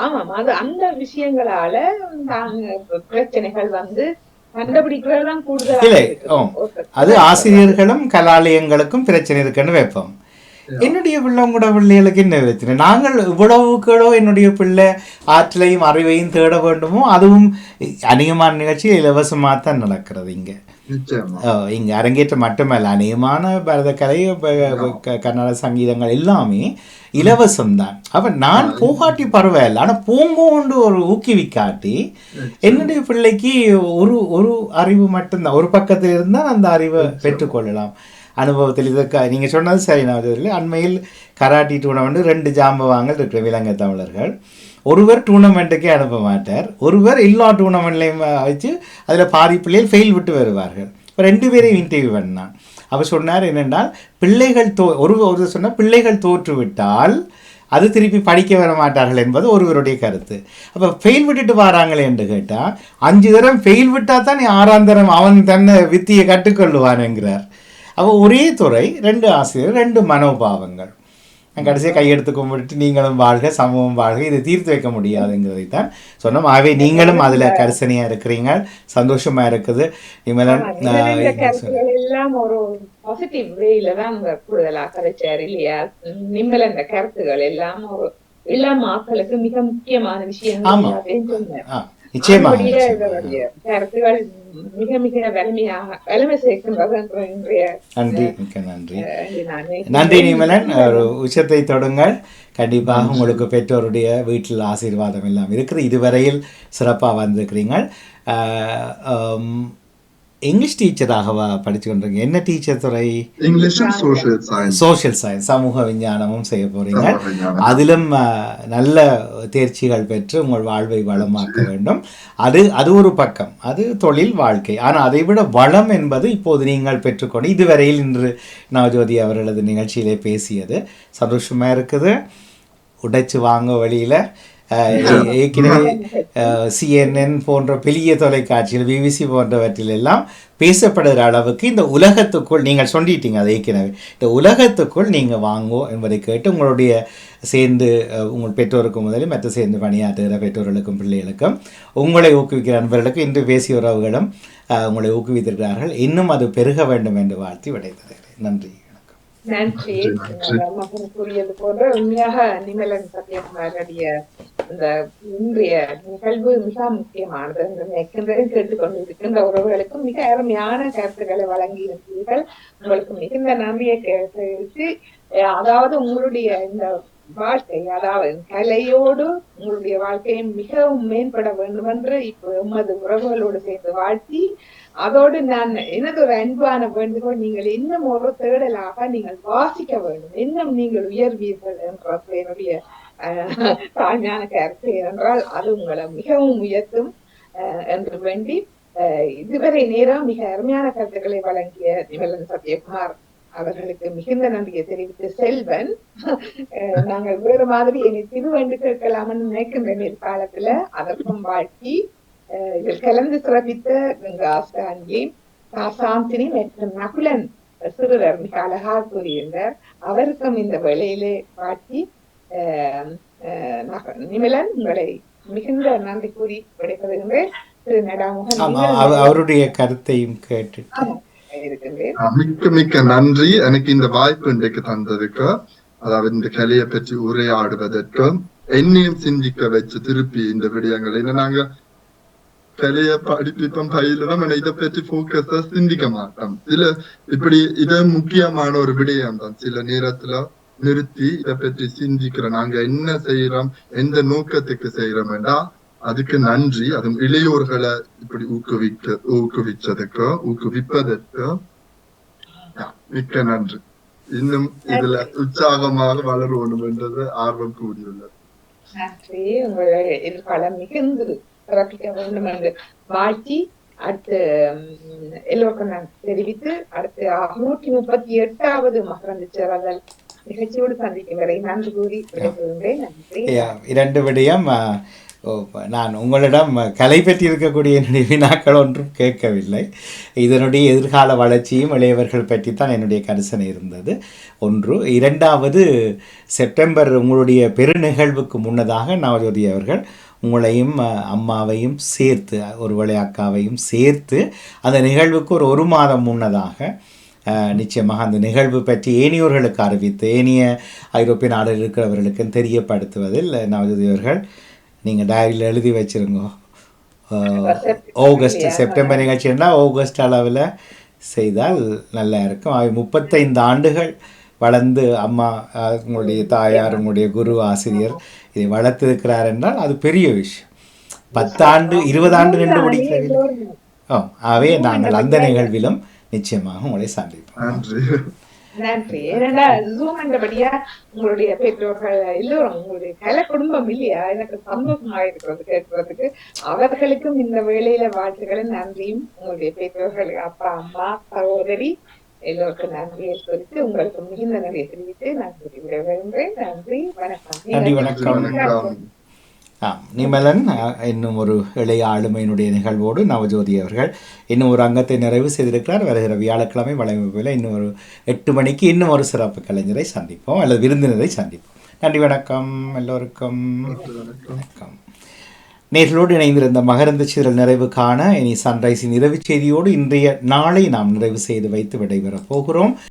ஆமாம் அது அந்த விஷயங்களால பிரச்சனைகள் கண்டுபிடிக்கிறதெல்லாம் கூடுதல். அது ஆசிரியர்களும் கலாலயங்களுக்கும் பிரச்சனை இருக்குன்னு வைப்போம். என்னுடைய பிள்ளை உங்களோட பிள்ளைகளுக்கு என்ன பிரச்சனை, நாங்கள் இவ்வளவுக்களோ என்னுடைய பிள்ளை ஆற்றலையும் அறிவையும் தேட வேண்டுமோ, அதுவும் அநேகமான நிகழ்ச்சி இலவசமாக தான் நடக்கிறது இங்கே. இங்கே அரங்கேற்றம் மட்டுமல்ல, அநேகமான பரதக்கலை, கன்னட சங்கீதங்கள் எல்லாமே இலவசம்தான். அப்போ நான் போகாட்டி பரவாயில்ல, ஆனால் போங்கோண்டு ஒரு ஊக்குவிக்காட்டி என்னுடைய பிள்ளைக்கு ஒரு அறிவு மட்டும்தான், ஒரு பக்கத்தில் இருந்தால் அந்த அறிவை பெற்றுக்கொள்ளலாம். அனுபவத்தில் இதற்கு நீங்கள் சொன்னது சரி. நான் அண்மையில் கராட்டி டூர்னமெண்ட் 2 ஜாம்பவாங்கள் இருக்கிற இலங்கை தமிழர்கள். ஒருவர் டூர்னமெண்ட்டுக்கே அனுப்ப மாட்டார், ஒருவர் எல்லா டூர்னமெண்ட்லையும் வச்சு அதில் பாதி பிள்ளைகள் ஃபெயில் விட்டு வருவார்கள். இப்போ 2 பேரையும் இன்டர்வியூ பண்ணான். அவர் சொன்னார் என்னென்றால், பிள்ளைகள் ஒரு சொன்னால் பிள்ளைகள் தோற்றுவிட்டால் அது திருப்பி படிக்க வர மாட்டார்கள் என்பது ஒருவருடைய கருத்து. அப்போ ஃபெயில் விட்டுட்டு வராங்களே என்று கேட்டால், 5 தரம் ஃபெயில் விட்டால் தான் 6ஆம் தரம் அவன் தன்னை வித்தியை கற்றுக்கொள்ளுவானுங்கிறார். அப்போ ஒரே துறை, 2 ஆசிரியர், 2 மனோபாவங்கள். கடைசியாக கையெடுத்து கும்பிட்டு நீங்களும் வாழ்க, சமூகம் வாழ்க, இதை தீர்த்து வைக்க முடியாதுங்கிறதை தான் சொன்னோம். ஆகவே நீங்களும் அதில் கரிசனையாக இருக்கிறீங்க, சந்தோஷமாக இருக்குது. எல்லாம் ஒரு பாசிட்டிவ் வேல தான் கூடுதலாக கதைச்சார் இல்லையா? நீங்கள் அந்த கருத்துகள் எல்லாம் ஒரு இளம் மக்களுக்கு மிக முக்கியமான விஷயங்கள். நிச்சயமாக கருத்துகள் மிக மிக வலிமை சேர்க்கின்றது. நன்றி, மிக்க நன்றி. நன்றி நிமலன். ஒரு உச்சத்தை தொடுங்கள். கண்டிப்பாக உங்களுக்கு பெற்றோருடைய வீட்டில் ஆசீர்வாதம் எல்லாம் இருக்குது. இதுவரையில் சிறப்பாக வந்திருக்கிறீங்க. இங்கிலீஷ் டீச்சராகவா படிச்சு கொண்டிருக்கீங்க? என்ன டீச்சர் துறை? சோஷியல் சயின்ஸ், சமூக விஞ்ஞானமும் செய்ய போறீங்க. அதிலும் நல்ல தேர்ச்சிகள் பெற்று உங்கள் வாழ்வை வளமாக்க வேண்டும். அது ஒரு பக்கம், அது தொழில் வாழ்க்கை. ஆனால் அதை விட வளம் என்பது இப்போது நீங்கள் பெற்றுக்கொண்டு இதுவரையில் இன்று நவஜோதி அவர்களது நிகழ்ச்சியிலே பேசியது சந்தோஷமாக இருக்குது. உடைச்சு வாங்க வழியில் ஏற்கனவே CNN போன்ற பெரிய தொலைக்காட்சிகள், BBC போன்றவற்றிலெல்லாம் பேசப்படுகிற அளவுக்கு இந்த உலகத்துக்குள் நீங்கள் சொல்லிட்டீங்க. அது ஏற்கனவே இந்த உலகத்துக்குள் நீங்கள் வாங்கோ என்பதை கேட்டு உங்களுடைய சேர்ந்து உங்கள் பெற்றோருக்கும் முதலில் மற்ற சேர்ந்து பணியாற்றுகிற பெற்றோர்களுக்கும் பிள்ளைகளுக்கும் உங்களை ஊக்குவிக்கிற நண்பர்களுக்கும் இன்று பேசிய உறவுகளும் உங்களை ஊக்குவித்திருக்கிறார்கள். இன்னும் அது பெருக வேண்டும் என்று வாழ்த்தி விடைத்தருகிறேன். நன்றி. நன்றி. கூறியது போன்ற உண்மையாக நிமலன் சத்யகுமாரனுடைய இந்த இன்றைய நிகழ்வு மிக முக்கியமானது. கேட்டுக்கொண்டு இருக்கின்ற உறவுகளுக்கும் மிக அருமையான கருத்துக்களை வழங்கி இருக்கிறீர்கள். உங்களுக்கு மிகுந்த நன்றியை தெரிவித்து, அதாவது உங்களுடைய இந்த வாழ்க்கை, அதாவது கலையோடு உங்களுடைய வாழ்க்கையை மிகவும் மேம்பட வேண்டும் என்று இப்ப உமது உறவுகளோடு சேர்ந்து வாழ்த்தி, அதோடு நான் எனது ஒரு அன்பான வேண்டுகோள், நீங்கள் இன்னும் ஒரு தேடலாக நீங்கள் வாசிக்க வேண்டும், இன்னும் நீங்கள் உயர்வீர்கள் என்ற என்னுடைய தாழ்மையான கருத்து என்றால் அது உங்களை மிகவும் உயர்த்தும் என்று வேண்டி இதுவரை நேரம் மிக அருமையான கருத்துக்களை வழங்கிய நிமலன் சத்யகுமார் அவர்களுக்கு மிகுந்த நன்றியை தெரிவித்து செல்வன் நாங்கள் வேறு மாதிரி என்னை திருவண்டு கேட்கலாம்னு நினைக்கின்ற காலத்துல அதற்கும் வாழ்த்தி இதில் கலந்து சிறப்பித்த கங்கா ஸ்டான்லி சாந்தினி மற்றும் நகுலன் சிறுவர் மிக அழகாக கூறியிருந்தார். அவருக்கும் இந்த வேளையிலே வாழ்த்தி நிமலன் உங்களை மிகுந்த நன்றி கூறி விடைபெறுகின்றேன். திரு நடாமுகன் அவருடைய கருத்தையும் கேட்டு இருக்கின்றேன். மிக்க மிக்க நன்றி எனக்கு இந்த வாய்ப்பு இன்றைக்கு தந்ததுக்கு, அதாவது இந்த கலையை பற்றி உரையாடுவதற்கு என்னையும் சிந்திக்க வச்சு திருப்பி இந்த விடயங்களை நாங்க கலைய படிப்பிப்போம் பயிலும் இதை பற்றி போக்கஸா சிந்திக்க மாட்டோம். சில இப்படி இது முக்கியமான ஒரு விடயம் தான். சில நேரத்துல நிறுத்தி இதை பற்றி சிந்திக்கிறோம். நாங்க என்ன செய்யறோம், எந்த நோக்கத்துக்கு செய்யறோம் வேண்டா அதுக்கு நன்றி. அதுவும் இளையோர்களை இப்படி ஊக்குவிப்பதற்கு மிக்க நன்றி. இன்னும் இதுல உற்சாகமாக வளரணும் என்றது ஆர்வம் கூடியுள்ளது. நன்றி. உங்களுடைய எதிர்காலம் மிகுந்து சிறப்பிக்க வேண்டும் என்று வாழ்த்தி அடுத்து எல்லோருக்கும் நான் தெரிவித்து அடுத்து 638வது மகரந்த சேரல் நிகழ்ச்சியோடு சந்திக்கும் வரை நன்றி கூறி விடைபெறுகின்றேன். நன்றி. 2 விடயம். நான் உங்களிடம் கலை பற்றி இருக்கக்கூடிய என்னுடைய வினாக்கள் ஒன்றும் கேட்கவில்லை. இதனுடைய எதிர்கால வளர்ச்சியும் இளையவர்கள் பற்றி தான் என்னுடைய கரிசனை இருந்தது. 1. 2வது, செப்டம்பர் உங்களுடைய பெருநிகழ்வுக்கு முன்னதாக நவஜோதி அவர்கள் உங்களையும் அம்மாவையும் சேர்த்து, ஒருவேளை அக்காவையும் சேர்த்து அந்த நிகழ்வுக்கு ஒரு மாதம் முன்னதாக நிச்சயமாக அந்த நிகழ்வு பற்றி ஏனையோர்களுக்கு அறிவித்து ஏனைய ஐரோப்பிய நாடுகளில் இருக்கிறவர்களுக்கும் தெரியப்படுத்துவதில் நவஜோதி அவர்கள் நீங்கள் டைரியில் எழுதி வச்சுருங்க. செப்டம்பர் நிகழ்ச்சின்னா ஆகஸ்ட் அளவில் செய்தால் நல்லா இருக்கும். 35 ஆண்டுகள் வளர்ந்து அம்மா உங்களுடைய தாயார் உங்களுடைய குரு ஆசிரியர் இதை வளர்த்திருக்கிறார் என்றால் அது பெரிய விஷயம். 10 ஆண்டு 20 ஆண்டு நின்று முடிக்கிறதில்லை. ஆகவே நாங்கள் அந்த நிகழ்விலும் நிச்சயமாக உங்களை சந்திப்போம். நன்றி. ஏன்னா ஜூம் என்றபடியா உங்களுடைய பெற்றோர்கள் எல்லோரும் உங்களுடைய கலை குடும்பம் இல்லையா, எனக்கு சந்தோஷமாக இருக்கிறது கேட்கறதுக்கு. அவர்களுக்கும் இந்த வேளையில வாழ்த்துக்களும் நன்றியும் உங்களுடைய பெற்றோர்கள், அப்பா அம்மா சகோதரி எல்லோருக்கும் நன்றியை சொல்லிட்டு உங்களுக்கு மிகுந்த நன்றியை தெரிவித்து நான் விடைபெறுகின்றேன். நன்றி, வணக்கம். நன்றி, வணக்கம். நிமலன் இன்னும் ஒரு இளைய ஆளுமையினுடைய நிகழ்வோடு நவஜோதி அவர்கள் இன்னும் ஒரு அங்கத்தை நிறைவு செய்திருக்கிறார். வருகிற வியாழக்கிழமை வலைமைப்பில் இன்னும் ஒரு 8 மணிக்கு இன்னும் ஒரு சிறப்பு கலைஞரை சந்திப்போம் அல்லது விருந்தினரை சந்திப்போம். நன்றி, வணக்கம் எல்லோருக்கும். வணக்கம். நேர்களோடு இணைந்திருந்த மகரந்த சிதறல் நிறைவு காண இனி சன்ரைஸின் இரவு செய்தியோடு இன்றைய நாளை நாம் நிறைவு செய்து வைத்து விடைபெறப் போகிறோம்.